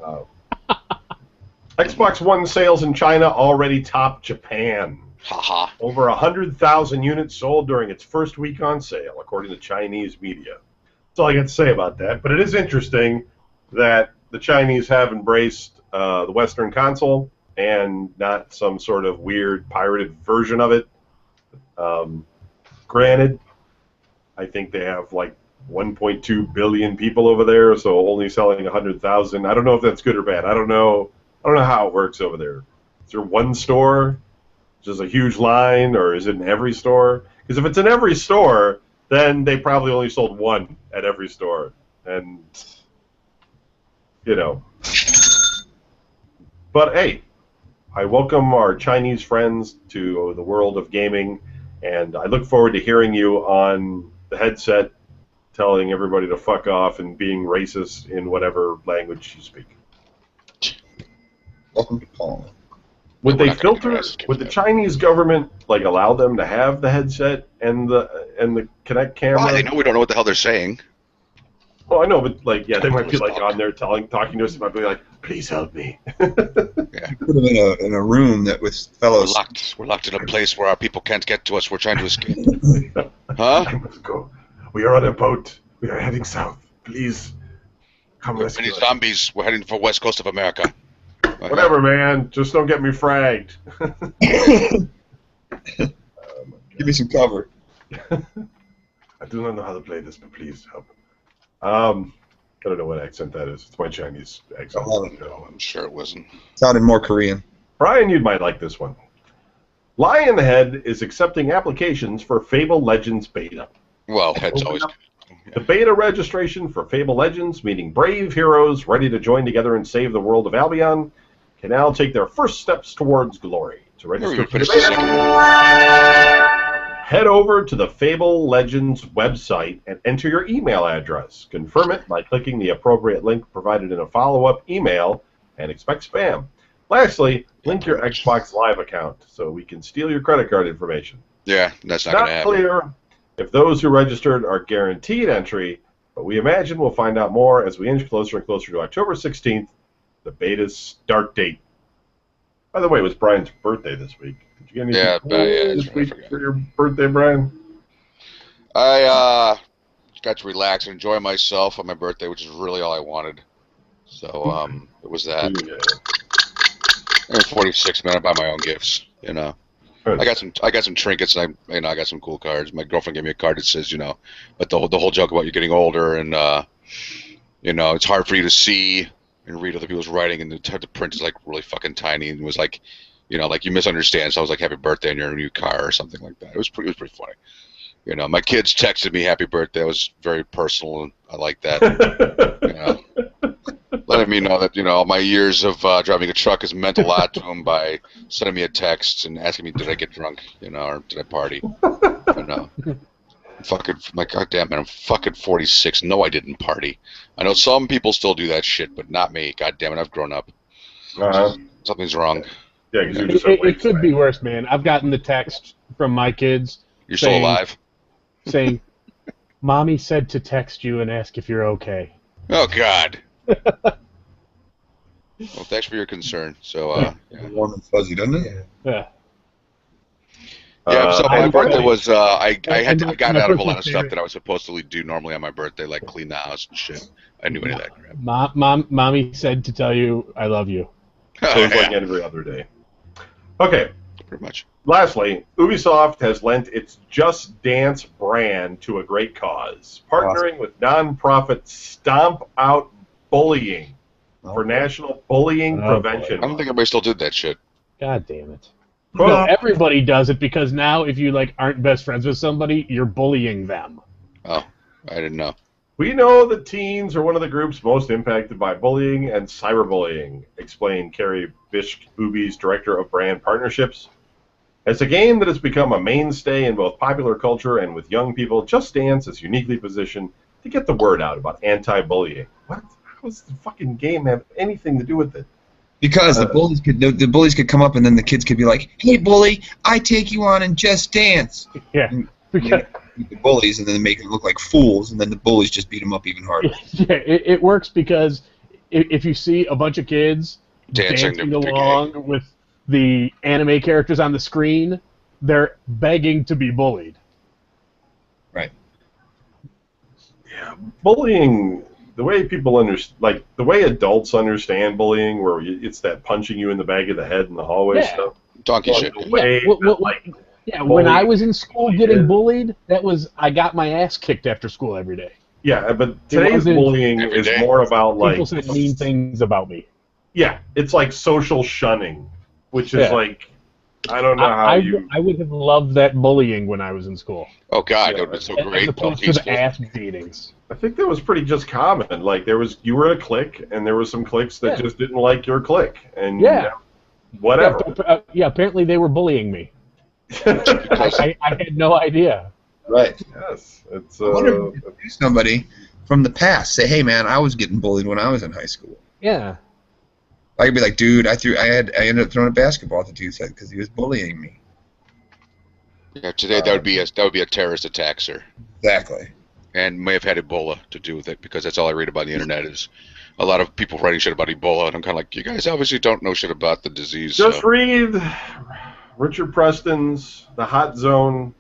A: Xbox One sales in China already topped Japan.
B: Haha.
A: Over 100,000 units sold during its first week on sale, according to Chinese media. That's all I got to say about that. But it is interesting that the Chinese have embraced the Western console and not some sort of weird pirated version of it. Granted, I think they have like 1.2 billion people over there, so only selling 100,000. I don't know if that's good or bad. I don't know how it works over there. Is there one store, just a huge line, or is it in every store? Because if it's in every store, then they probably only sold one at every store, and you know. But hey, I welcome our Chinese friends to the world of gaming, and I look forward to hearing you on the headset telling everybody to fuck off and being racist in whatever language you speak.
C: Welcome to Paul.
A: Would
B: We're
A: they
B: not gonna
A: filter?
B: get arrested,
A: Would the
B: Kevin.
A: Chinese government like allow them to have the headset and the Kinect camera?
B: Why? They know we don't know what the hell they're saying.
A: Well, I know, but like, yeah, they might be like on there talking to us. They might be like, "Please help me."
C: Put them in a room that with
B: We're
C: fellows.
B: locked. We're locked in a place where our people can't get to us. We're trying to escape. Huh?
A: I must go. We are on a boat. We are heading south. Please come
B: We're
A: rescue
B: many
A: us.
B: zombies. We're heading for west coast of America.
A: Whatever, man. Just don't get me fragged.
C: Give me some cover.
A: I do not know how to play this, but please help. I don't know what accent that is. It's my Chinese accent.
C: I love it.
A: No.
B: I'm sure it wasn't.
C: Sounded more Korean.
A: Brian, you might like this one. Lionhead is accepting applications for Fable Legends beta.
B: Well, head's always.
A: The beta registration for Fable Legends, meeting brave heroes ready to join together and save the world of Albion, can now take their first steps towards glory. To register for the beta, head over to the Fable Legends website and enter your email address. Confirm it by clicking the appropriate link provided in a follow-up email and expect spam. Lastly, link your Xbox Live account so we can steal your credit card information.
B: Yeah, that's not going to
A: Not
B: happen.
A: clear if those who registered are guaranteed entry, but we imagine we'll find out more as we inch closer and closer to October 16th, the beta's start date. By the way, it was Brian's birthday this week. Did you get anything
B: Yeah,
A: cool
B: yeah,
A: this
B: I
A: week
B: forgot.
A: for your birthday, Brian?
B: I got to relax and enjoy myself on my birthday, which is really all I wanted. So it was that.
A: Yeah.
B: And 46 minutes, I buy my own gifts. You know, I got some trinkets, and I got some cool cards. My girlfriend gave me a card that says, but the whole joke about you getting older and it's hard for you to see and read other people's writing, and the print is like really fucking tiny, and was like, you know, like you misunderstand. So I was like, "Happy birthday" in your new car or something like that. It was pretty funny. You know, my kids texted me happy birthday. It was very personal, and I like that. You know, letting me know that, you know, my years of driving a truck has meant a lot to them by sending me a text and asking me, did I get drunk, you know, or did I party? You know, fucking, my goddamn man, I'm fucking 46. No, I didn't party. I know some people still do that shit, but not me. God damn it, I've grown up. Something's wrong.
A: Yeah, because
D: it could be worse, man. I've gotten the text from my kids.
B: You're still alive?
D: Saying, "Mommy said to text you and ask if you're okay."
B: Oh, God. Well, thanks for your concern. So,
C: yeah. Warm and fuzzy, doesn't it?
D: Yeah.
B: Yeah, so my birthday was, I
D: my
B: got out of a lot of
D: personal
B: stuff that I was supposed to do normally on my birthday, like clean the house and shit. I didn't do any of that crap.
D: Mommy said to tell you I love you.
A: So it's like every other day. Okay.
B: Pretty much.
A: Lastly, Ubisoft has lent its Just Dance brand to a great cause, partnering with nonprofit Stomp Out Bullying for National Bullying Prevention.
B: I don't think everybody still did that shit.
D: God damn it.
A: Well,
D: No, everybody does it because now if you like aren't best friends with somebody, you're bullying them.
B: Oh, I didn't know.
A: we know that teens are one of the groups most impacted by bullying and cyberbullying, explained Carrie Bishk, Ubi's Director of Brand Partnerships. As a game that has become a mainstay in both popular culture and with young people, Just Dance is uniquely positioned to get the word out about anti-bullying. What? How does the fucking game have anything to do with it?
C: Because the bullies could come up and then the kids could be like, "Hey, bully, I take you on and Just Dance."
D: Yeah.
C: And the bullies and then make them look like fools, and then the bullies just beat them up even harder.
D: Yeah, it works because if you see a bunch of kids dancing along with the anime characters on the screen, they're begging to be bullied.
C: Right.
A: Yeah, bullying, the way people like the way adults understand bullying, where it's that punching you in the back of the head in the hallway stuff.
B: Donkey shit.
D: When I was in school getting bullied, that was I got my ass kicked after school every day.
A: Yeah, but today's bullying is more about like
D: people said mean things about me.
A: Yeah, it's like social shunning, which is like, I don't know how
D: I would have loved that bullying when I was in school.
B: Oh God, that would have been so great.
D: As opposed to the ass beatings.
A: I think that was pretty just common. Like you were in a clique, and there were some cliques that just didn't like your clique, and whatever.
D: Yeah, apparently they were bullying me. I had no idea.
C: Right.
A: Yes, it's.
C: I wonder if you could do somebody from the past. Say, "Hey, man, I was getting bullied when I was in high school."
D: Yeah.
C: I could be like, "Dude, I ended up throwing a basketball at the dude's head because he was bullying me."
B: Yeah, today that would be a terrorist attack, sir.
C: Exactly.
B: And may have had Ebola to do with it, because that's all I read about on the internet is a lot of people writing shit about Ebola, and I'm kind of like, you guys obviously don't know shit about the disease.
A: Just read Richard Preston's The Hot Zone.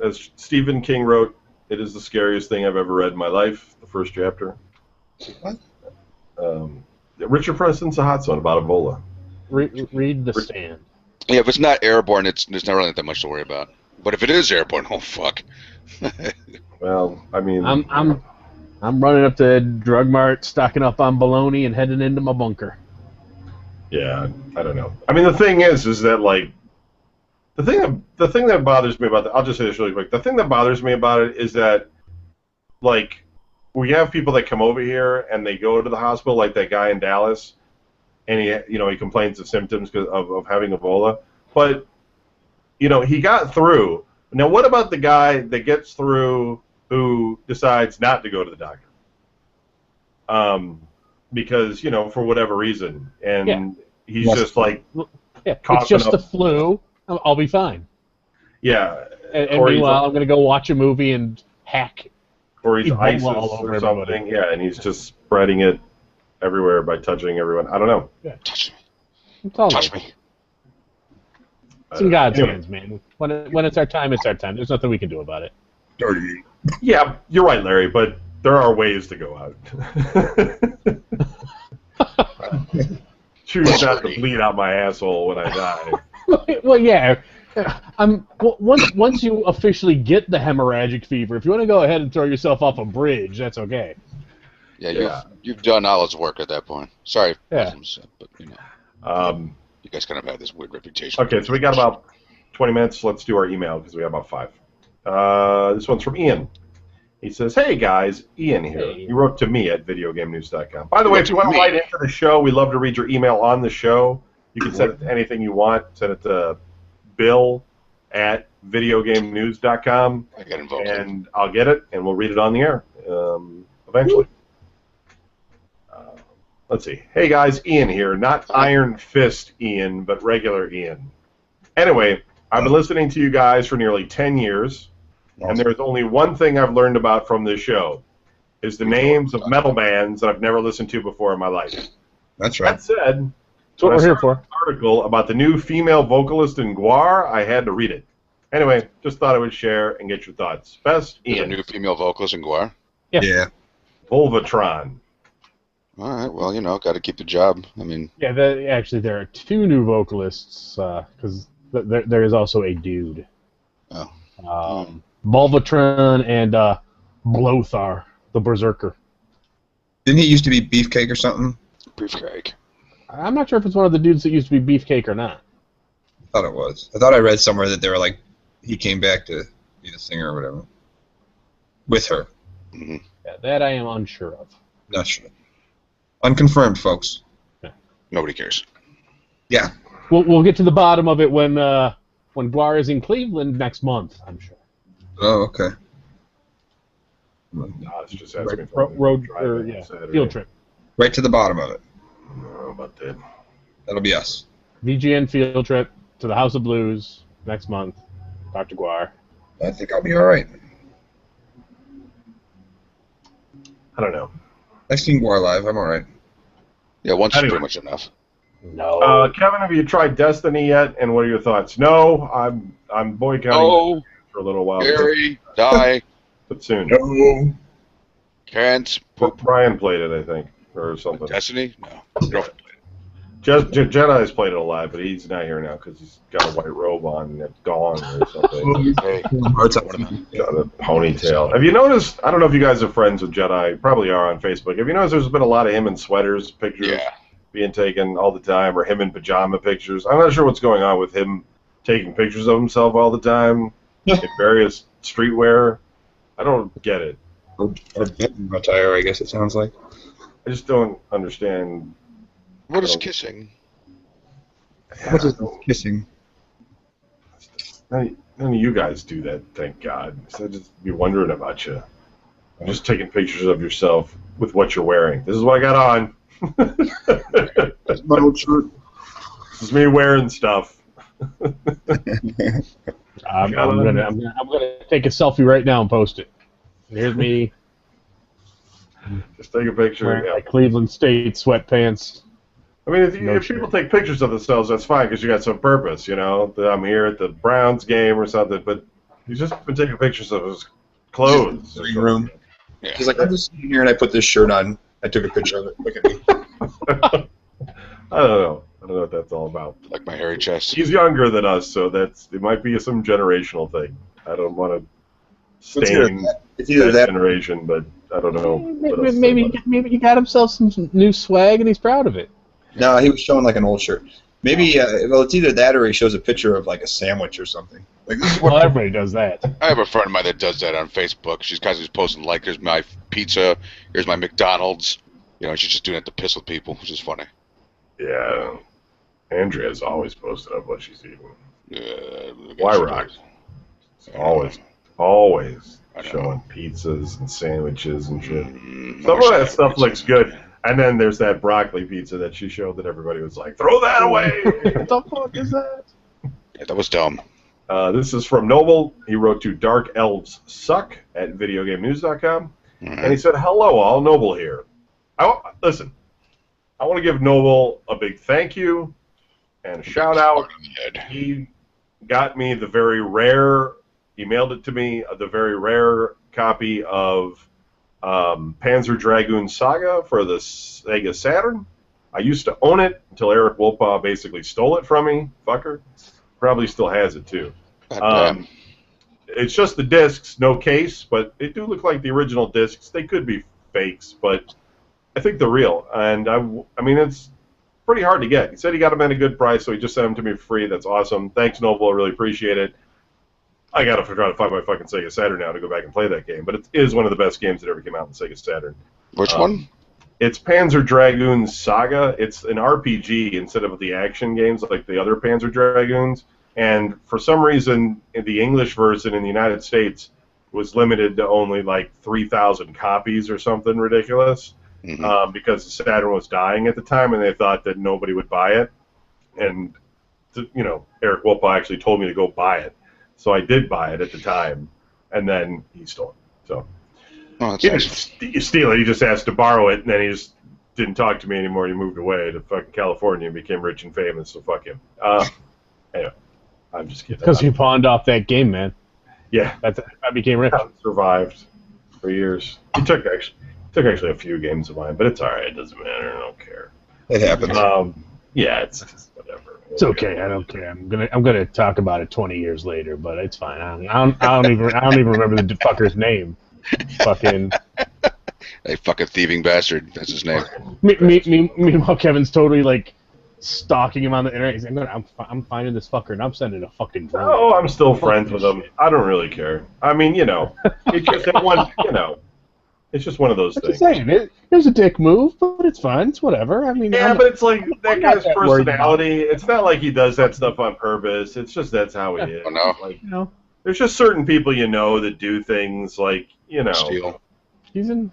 A: As Stephen King wrote, it is the scariest thing I've ever read in my life, the first chapter.
C: What?
A: Richard Preston's The Hot Zone about Ebola.
D: Read The Stand.
B: Yeah, if it's not airborne, it's not really that much to worry about. But if it is airborne, oh fuck.
A: Well, I mean,
D: I'm running up to Drug Mart, stocking up on bologna, and heading into my bunker.
A: Yeah, I don't know. I mean, the thing is that like the thing that bothers me about I'll just say this really quick. The thing that bothers me about it is that like we have people that come over here and they go to the hospital, like that guy in Dallas, and he complains of symptoms of having Ebola, but he got through. Now, what about the guy that gets through who decides not to go to the doctor? Because, for whatever reason. And he's just like...
D: Yeah, it's just the flu. I'll be fine.
A: Yeah.
D: And meanwhile, I'm going to go watch a movie and hack
A: or he's ISIS
D: all over
A: or something.
D: Everybody.
A: Yeah, and he's just spreading it everywhere by touching everyone. I don't know.
D: Yeah.
B: Touch me.
D: Touch me. It's in God's hands, man. When it's our time, it's our time. There's nothing we can do about it.
C: Dirty.
A: Yeah, you're right, Larry, but there are ways to go out. Choose not to bleed out my asshole when I die.
D: Well, yeah. Once you officially get the hemorrhagic fever, if you want to go ahead and throw yourself off a bridge, that's okay.
B: Yeah, you've done Allah's work at that point. Sorry,
D: Yeah.
B: Muslims, but you know, you guys kind of have this weird reputation.
A: Okay, so we got about 20 minutes. Let's do our email because we have about 5. This one's from Ian. He says, "Hey guys, Ian here."
D: Hey.
A: He wrote to me at videogamenews.com. By the way, if you want to write into the show, we love to read your email on the show. You can send it to anything you want. Send it to bill@videogamenews.com,
B: I got involved.
A: and I'll get it, and we'll read it on the air eventually. Let's see. Hey guys, Ian here. Not Iron Fist Ian, but regular Ian. Anyway, I've been listening to you guys for nearly 10 years. And there's only one thing I've learned about from this show, is the names of metal bands that I've never listened to before in my life.
C: That's right.
A: That said,
D: That's what we're here for.
A: an article about the new female vocalist in Gwar, I had to read it. Anyway, just thought I would share and get your thoughts. Best,
B: There's a
A: Ian.
B: new female vocalist in Gwar.
C: Yeah.
A: Volvatron.
B: All right, well, you know, got to keep the job. I mean,
D: Yeah, actually, there are 2 new vocalists because there is also a dude.
B: Oh.
D: Volvatron and Blothar, the Berserker.
C: Didn't he used to be Beefcake or something?
B: Beefcake.
D: I'm not sure if it's one of the dudes that used to be Beefcake or not.
C: I thought it was. I thought I read somewhere that they were like, he came back to be the singer or whatever. With her.
B: Mm-hmm.
D: Yeah, that I am unsure of.
C: Not sure. Unconfirmed, folks.
B: Nobody cares.
C: Yeah.
D: We'll get to the bottom of it when Gwar is in Cleveland next month, I'm sure.
C: Oh, okay.
A: No, it's just asking for
D: Road
A: driving
D: or
A: Saturday.
D: field trip.
C: Right to the bottom of it.
A: I don't know about that.
C: That'll be us.
D: VGN field trip to the House of Blues next month. Dr. Gwar.
C: I think I'll be all right.
A: I don't know.
C: I've seen War live. I'm all right.
B: Yeah, once
A: Anyway.
B: is pretty much enough.
D: No.
A: Kevin, have you tried Destiny yet? And what are your thoughts? No, I'm boycotting for a little while.
B: Gary, die,
A: But soon.
C: No.
B: Kent, poop,
A: Brian played it, I think, or something.
B: Destiny? No. Girlfriend played
A: Jedi's played it a lot, but he's not here now because he's got a white robe on and it's gone or something.
B: it. Hey,
C: One
A: Got a ponytail. Have you noticed? I don't know if you guys are friends with Jedi. Probably are on Facebook. Have you noticed there's been a lot of him in sweaters pictures
B: yeah.
A: being taken all the time, or him in pajama pictures? I'm not sure what's going on with him taking pictures of himself all the time in various streetwear. I don't get it.
C: Attire, I guess it sounds like.
A: I just don't understand.
B: What is kissing?
C: What is kissing?
A: None of you guys do that, thank God. So I'd just be wondering about you. I'm just taking pictures of yourself with what you're wearing. This is what I got on.
C: My old shirt.
A: This is me wearing stuff.
D: I'm gonna take a selfie right now and post it. Here's me
A: Just take a picture.
D: wearing
A: Yeah.
D: my Cleveland State sweatpants.
A: I mean, if
D: No
A: people
D: shit.
A: take pictures of themselves, that's fine because you got some purpose, you know. That I'm here at the Browns game or something, but he's just been taking pictures of his clothes.
C: Living room.
B: Yeah.
C: He's like, I'm just sitting here and I put this shirt on. I took a picture of it. Look at me.
A: I don't know. I don't know what that's all about.
B: Like my hairy chest.
A: He's younger than us, so it might be some generational thing. I don't want to stain
C: It's either
A: that
C: that.
A: generation, but I don't know. what else to say
D: Maybe
A: about it.
D: he got himself some new swag and he's proud of it.
C: No, he was showing like an old shirt. Maybe, well, it's either that or he shows a picture of like a sandwich or something. Like, this is
D: Well,
C: what
D: everybody does that.
B: I have a friend of mine that does that on Facebook. She's constantly posting, like, here's my pizza, here's my McDonald's. You know, she's just doing it to piss with people, which is funny.
A: Yeah. Andrea's always posted up what she's eating.
B: Why
A: Rock? Always
B: I don't
A: showing pizzas and sandwiches and shit.
B: Mm,
A: Some of that stuff looks good. And then there's that broccoli pizza that she showed that everybody was like, throw that away!
D: What the fuck is that?
B: Yeah, that was dumb.
A: This is from Noble. He wrote to darkelvessuck@videogamenews.com. And he said, hello all, Noble here. Listen, I want to give Noble a big thank you and a shout out. He got me the very rare, he mailed it to me, the very rare copy of Panzer Dragoon Saga for the Sega Saturn. I used to own it until Eric Wolpaw basically stole it from me. Fucker. Probably still has it too. It's just the discs, no case, but they do look like the original discs. They could be fakes, but I think they're real, and I mean, it's pretty hard to get. He said he got them at a good price, so he just sent them to me for free. That's awesome. Thanks, Noble. I really appreciate it. I gotta try to find my fucking Sega Saturn now to go back and play that game, but it is one of the best games that ever came out on Sega Saturn.
B: Which one?
A: It's Panzer Dragoon Saga. It's an RPG instead of the action games like the other Panzer Dragoons. And for some reason, the English version in the United States was limited to only like 3,000 copies or something ridiculous. Because the Saturn was dying at the time, and they thought that nobody would buy it. And, you know, Eric Wolpa actually told me to go buy it. So I did buy it at the time, and then he stole it. So he didn't steal it. He just asked to borrow it, and then he just didn't talk to me anymore. He moved away to fucking California and became rich and famous, so fuck him. Anyway, I'm just kidding.
D: Because you pawned off that game, man.
A: Yeah.
D: I became rich.
A: I survived for years. He took actually a few games of mine, but it's all right. It doesn't matter. I don't care.
C: It happens.
A: Yeah, it's just whatever.
D: It's okay. I don't care. I'm gonna talk about it 20 years later, but it's fine. I don't even remember the fucker's name. Fucking.
B: A fucking thieving bastard. That's his name.
D: Meanwhile, Kevin's totally like stalking him on the internet. He's like, I'm finding this fucker and I'm sending a fucking drone.
A: Oh, I'm still friends with him. I don't really care. I mean, you know, it's just that one. You know, it's just one of those things.
D: Saying it was a dick move, but it's fine. It's whatever. I mean,
A: yeah, but it's like that guy's personality. It's not like he does that stuff on purpose. It's just that's how he is.
B: Oh, no.
A: Like, there's just certain people you know that do things like, you know.
B: Steal.
D: He's in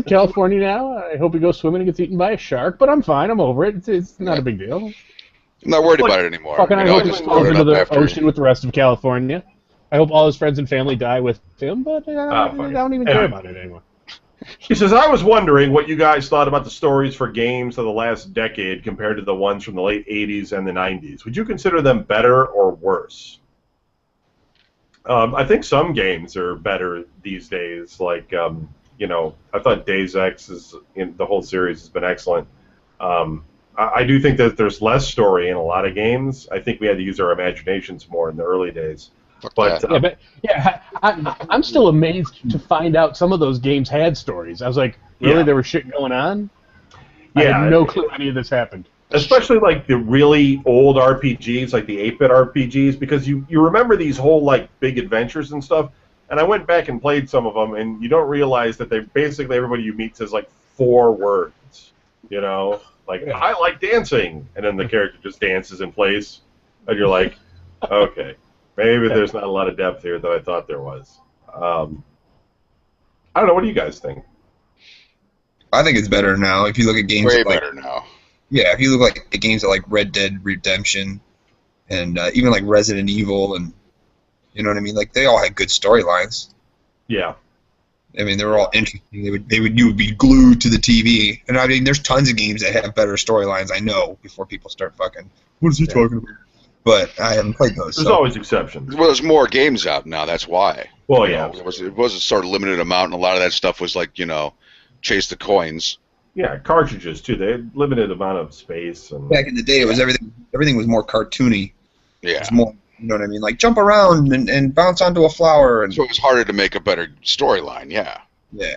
D: California now. I hope he goes swimming and gets eaten by a shark, but I'm fine. I'm over it. It's not a big deal.
B: I'm not worried about it anymore.
D: Fucking, I hope he
B: just
D: falls
B: brought it
D: into
B: up
D: the
B: after.
D: ocean with the rest of California. I hope all his friends and family die with him, but I don't even care about it anymore.
A: He says, I was wondering what you guys thought about the stories for games of the last decade compared to the ones from the late 80s and the 90s. Would you consider them better or worse? I think some games are better these days. Like, you know, I thought Days Ex the whole series has been excellent. I do think that there's less story in a lot of games. I think we had to use our imaginations more in the early days. But,
D: I'm still amazed to find out some of those games had stories. I was like, really, there was shit going on?
A: Yeah,
D: I had no clue any of this happened.
A: Especially like the really old RPGs, like the 8-bit RPGs, because you remember these whole like big adventures and stuff. And I went back and played some of them, and you don't realize that they basically everybody you meet says like 4 words. You know, like I like dancing, and then the character just dances in place, and you're like, okay. Maybe there's not a lot of depth here that I thought there was. I don't know. What do you guys think?
C: I think it's better now. If you look at games
B: Way
C: like,
B: better now.
C: Yeah, if you look at games like Red Dead Redemption and even like Resident Evil, and you know what I mean, like they all had good storylines.
A: Yeah.
C: I mean, they were all interesting. You would be glued to the TV. And I mean, there's tons of games that have better storylines. I know before people start fucking. What is he talking about? But I haven't played those.
A: There's always exceptions.
B: Well, there's more games out now. That's why.
A: Well, yeah.
B: It was a sort of limited amount, and a lot of that stuff was like, you know, chase the coins.
A: Yeah, cartridges too. They had limited amount of space. And
C: back in the day, it was everything was more cartoony.
B: Yeah.
C: It was more, you know what I mean? Like jump around and bounce onto a flower. And
B: so it was harder to make a better storyline. Yeah.
C: Yeah.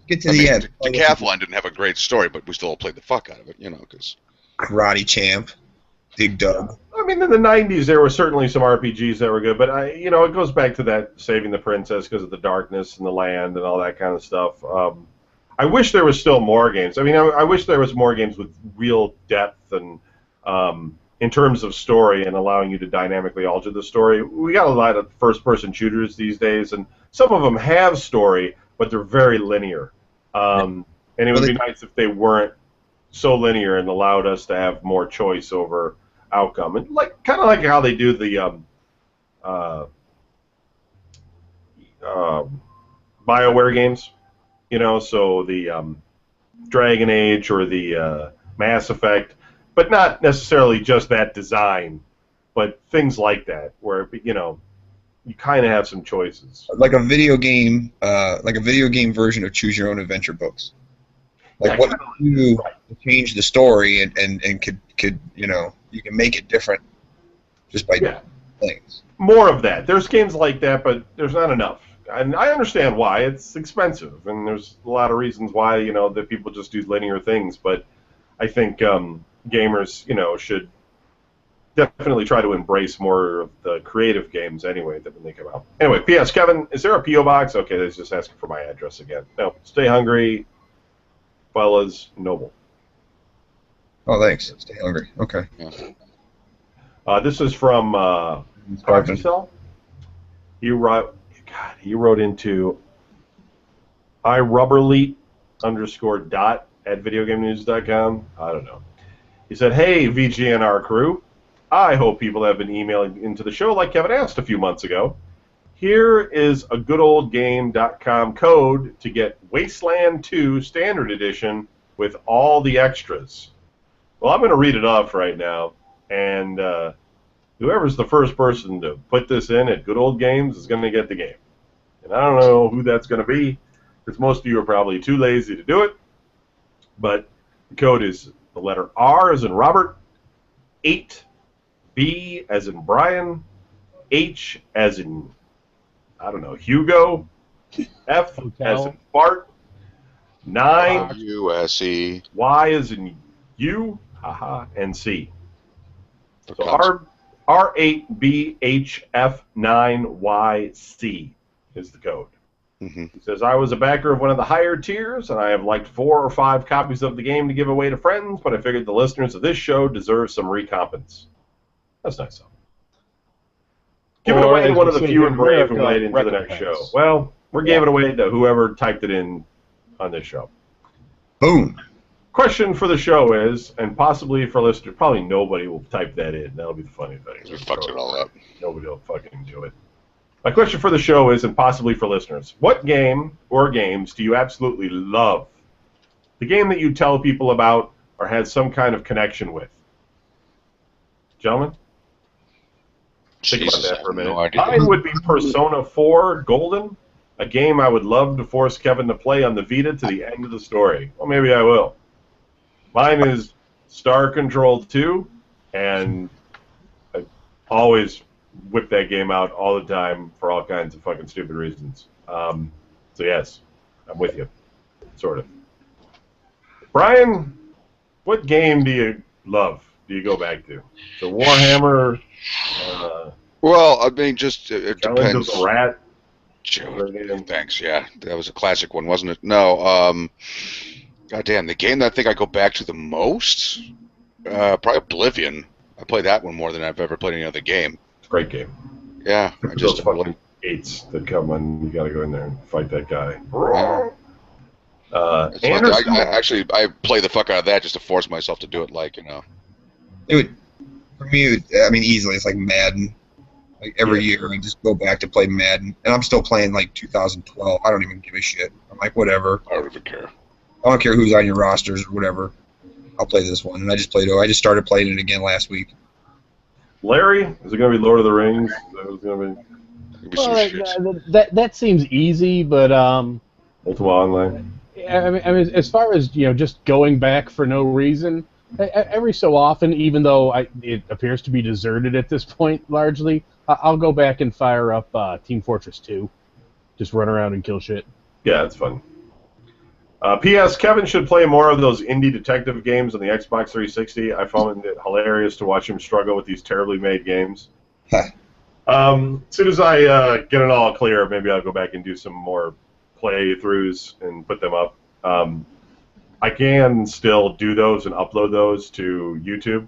C: Get to the end.
B: Decathlon didn't have a great story, but we still played the fuck out of it, you know, because
C: Karate Champ, Dig Dug.
A: I mean, in the 90s, there were certainly some RPGs that were good, but it goes back to that saving the princess because of the darkness and the land and all that kind of stuff. I wish there was still more games. I mean, I wish there was more games with real depth and in terms of story and allowing you to dynamically alter the story. We got a lot of first-person shooters these days, and some of them have story, but they're very linear. And it would be nice if they weren't so linear and allowed us to have more choice over outcome, and kind of like how they do the BioWare games, you know, so the Dragon Age or the Mass Effect, but not necessarily just that design, but things like that, where you know you kind of have some choices,
C: like a video game version of Choose Your Own Adventure books. Like what you do to change the story and could you know, you can make it different just by doing things.
A: More of that. There's games like that, but there's not enough. and I understand why. It's expensive, and there's a lot of reasons why, you know, that people just do linear things. But I think gamers, you know, should definitely try to embrace more of the creative games anyway that when they come out. Anyway, P.S. Kevin, is there a P.O. box? Okay, they're just asking for my address again. No, stay hungry, fellas, Noble.
C: Oh, thanks. Stay hungry. Okay.
B: Yeah.
A: This is from Cell. He wrote into irubberleet_dot@videogamenews.com. I don't know. He said, "Hey, VGNR crew. I hope people have been emailing into the show like Kevin asked a few months ago. Here is a goodoldgame.com code to get Wasteland 2 Standard Edition with all the extras." Well, I'm going to read it off right now, and whoever's the first person to put this in at Good Old Games is going to get the game. And I don't know who that's going to be, because most of you are probably too lazy to do it. But the code is the letter R as in Robert, 8, B as in Brian, H as in, I don't know, Hugo, F as in Bart, 9,
B: U-S-E,
A: Y as in you, haha, and C. So R8BHF9YC is the code.
B: Mm-hmm.
A: He says, I was a backer of one of the higher tiers, and I have liked 4 or 5 copies of the game to give away to friends, but I figured the listeners of this show deserve some recompense. That's nice of him. Give it away to one of the few and brave who made it into the next show. Well, we're giving it away to whoever typed it in on this show.
C: Boom.
A: Question for the show is, and possibly for listeners, probably nobody will type that in. That'll be the funny thing.
B: We fucked it all up.
A: Nobody will fucking do it. My question for the show is, and possibly for listeners, what game or games do you absolutely love? The game that you tell people about or has some kind of connection with. Gentlemen? Think about that for a minute.
B: No idea.
A: Mine would be Persona 4 Golden, a game I would love to force Kevin to play on the Vita to the end of the story. Well, maybe I will. Mine is Star Control 2, and I always whip that game out all the time for all kinds of fucking stupid reasons. So yes, I'm with you, sort of. Brian, what game do you love? Do you go back to? So Warhammer.
B: Well, I mean, just it
A: Challenge
B: depends.
A: of the Rat.
B: Thanks. Yeah, that was a classic one, wasn't it? No. Goddamn, the game that I think I go back to the most, probably Oblivion. I play that one more than I've ever played any other game.
A: It's a great game.
B: Yeah, I just
A: those fucking gates that come when you got to go in there and fight that guy. Anderson,
B: I play the fuck out of that just to force myself to do it. Like, you know.
C: It would, for me, I mean, easily it's like Madden. Like every year, I just go back to play Madden, and I'm still playing like 2012. I don't even give a shit. I'm like, whatever.
B: I don't even care.
C: I don't care who's on your rosters or whatever. I'll play this one, and I just started playing it again last week.
A: Larry, is it going to be Lord of the Rings? Is that what it's going to be?
D: Well, that seems easy, but
A: Ultima Online.
D: I mean, as far as just going back for no reason, every so often, even though it appears to be deserted at this point largely, I'll go back and fire up Team Fortress 2, just run around and kill shit.
A: Yeah, it's fun. P.S. Kevin should play more of those indie detective games on the Xbox 360. I found it hilarious to watch him struggle with these terribly made games. As soon as I get it all clear, maybe I'll go back and do some more playthroughs and put them up. I can still do those and upload those to YouTube.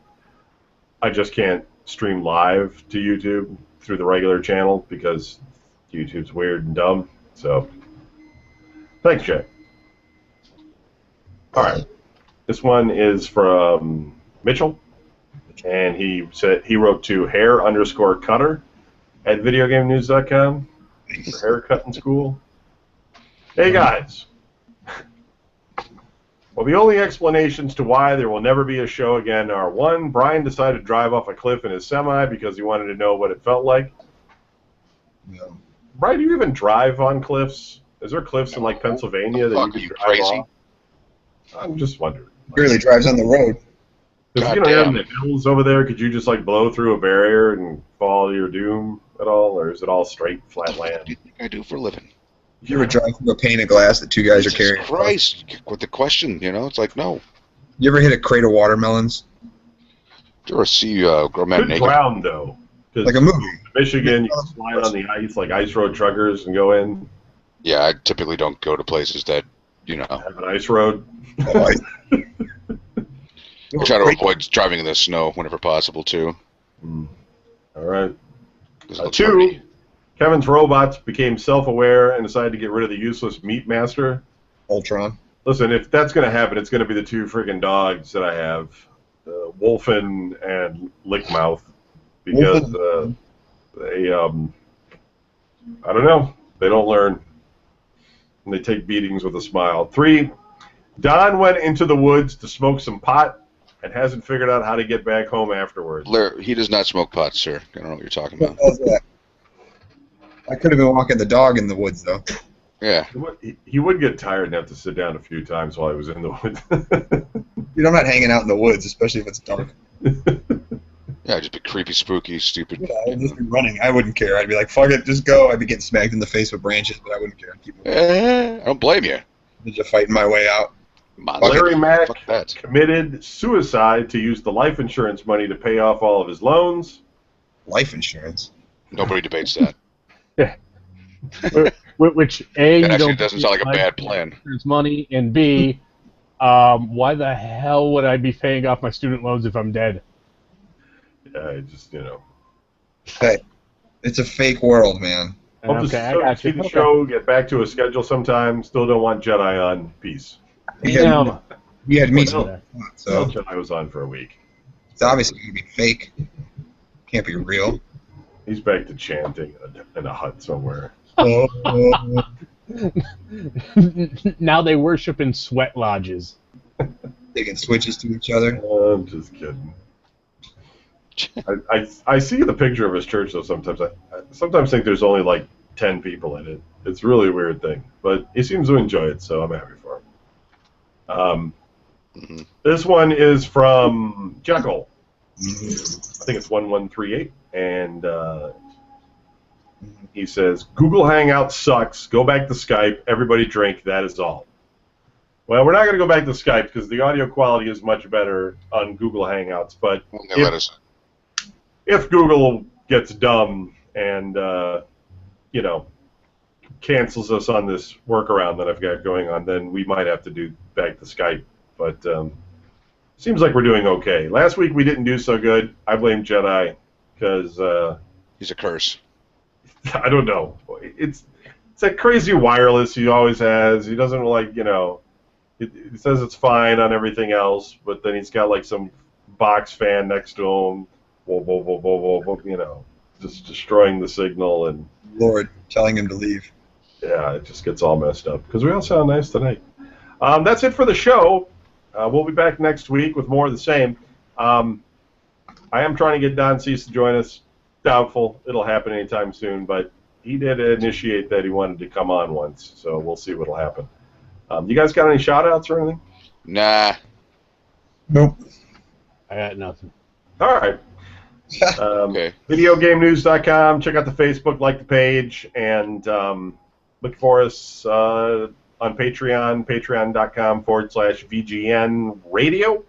A: I just can't stream live to YouTube through the regular channel because YouTube's weird and dumb. So, thanks, Jay. All right, this one is from Mitchell, and he wrote to hair_cutter at videogamenews.com for haircut in school. Hey guys. Well, the only explanations to why there will never be a show again are: 1, Brian decided to drive off a cliff in his semi because he wanted to know what it felt like.
C: Yeah.
A: Brian, do you even drive on cliffs? Is there cliffs in like Pennsylvania that you can drive
B: crazy?
A: off? I'm just wondering.
C: Barely drives on the road.
A: If you don't have the hills over there, could you just like blow through a barrier and fall to your doom at all, or is it all straight flat land?
B: What do you think I do for a living?
C: You ever drive through a pane of glass that two guys are carrying?
B: Jesus Christ! With the question, it's like no.
C: You ever hit a crate of watermelons?
B: Did you ever see grown men
A: Good
B: naked?
A: ground though.
C: Like a movie.
A: Michigan, you can slide on the ice like ice road truckers and go in.
B: Yeah, I typically don't go to places that
A: Have an ice road.
C: Oh,
B: I try to avoid driving in the snow whenever possible too.
A: All right.
B: 'Cause it looks
A: 2,
B: pretty.
A: Kevin's robots became self-aware and decided to get rid of the useless meat master.
C: Ultron.
A: Listen, if that's going to happen, it's going to be the 2 friggin' dogs that I have, Wolfen and Lickmouth, because they, I don't know, they don't learn, and they take beatings with a smile. 3, Don went into the woods to smoke some pot and hasn't figured out how to get back home afterwards.
B: He does not smoke pot, sir. I don't know what you're talking about.
C: What was that? I could have been walking the dog in the woods, though.
B: Yeah.
A: He would get tired and have to sit down a few times while he was in the woods.
C: Dude, I'm not hanging out in the woods, especially if it's dark.
B: Yeah, just be creepy, spooky, stupid.
C: Yeah, I'd just be running. I wouldn't care. I'd be like, fuck it, just go. I'd be getting smacked in the face with branches, but I wouldn't care. I'd keep
B: I don't blame you.
C: just fighting my way out.
A: Larry Mack
B: Fuck that.
A: committed suicide to use the life insurance money to pay off all of his loans.
C: Life insurance.
B: Nobody debates that.
D: Which A,
B: That
D: you
B: actually
D: don't
B: doesn't sound like a bad plan.
D: There's money, and B, why the hell would I be paying off my student loans if I'm dead?
A: Yeah, it just,
C: Hey, it's a fake world, man.
A: Hope
D: Okay, I
A: to
D: got
A: see
D: you.
A: the
D: Okay.
A: show, get back to a schedule sometime. Still don't want Jedi on. Peace.
C: You had,
D: No.
C: you had me,
A: Well,
C: so
A: Jedi was on for a week.
C: it's obviously going to be fake. Can't be real.
A: He's back to chanting in a hut somewhere.
D: Now they worship in sweat lodges.
C: Taking switches to each other.
A: I'm just kidding. I see the picture of his church though sometimes. I sometimes think there's only like 10 people in it. It's really a weird thing, but he seems to enjoy it, so I'm happy for him. This one is from Jekyll. I think it's 1138, and he says, Google Hangout sucks. Go back to Skype. Everybody drink. That is all. Well, we're not going to go back to Skype because the audio quality is much better on Google Hangouts. But if Google gets dumb and, cancels us on this workaround that I've got going on, then we might have to do back to Skype. But seems like we're doing okay. Last week we didn't do so good. I blame Jedi because...
B: he's a curse.
A: I don't know. It's that crazy wireless he always has. He doesn't like, he says it's fine on everything else, but then he's got like some box fan next to him, just destroying the signal. And
C: Lord, telling him to leave.
A: yeah, it just gets all messed up because we all sound nice tonight. That's it for the show. We'll be back next week with more of the same. I am trying to get Don Cease to join us. Doubtful it'll happen anytime soon, but he did initiate that he wanted to come on once, so we'll see what'll happen. You guys got any shout-outs or anything?
B: Nah.
C: Nope.
D: I got nothing.
A: All right.
B: Okay.
A: VideoGameNews.com. Check out the Facebook, like the page, and look for us on Patreon, patreon.com/VGN Radio.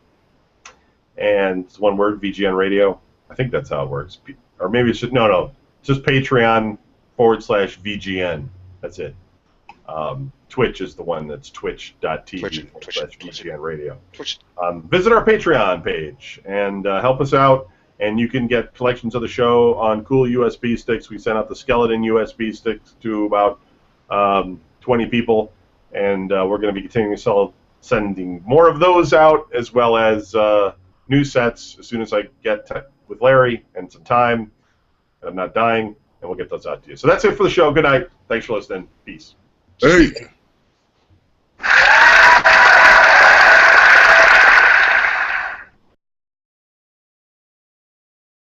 A: And it's one word, VGN Radio. I think that's how it works. Or maybe it's just, no, just Patreon/VGN. That's it. Twitch is the one that's twitch.tv/VGN Radio. Visit our Patreon page and help us out. And you can get collections of the show on cool USB sticks. We sent out the skeleton USB sticks to about 20 people. And we're going to be continuing to sending more of those out, as well as new sets as soon as I get with Larry and some time. And I'm not dying, and we'll get those out to you. So that's it for the show. Good night. Thanks for listening. Peace.
C: Hey.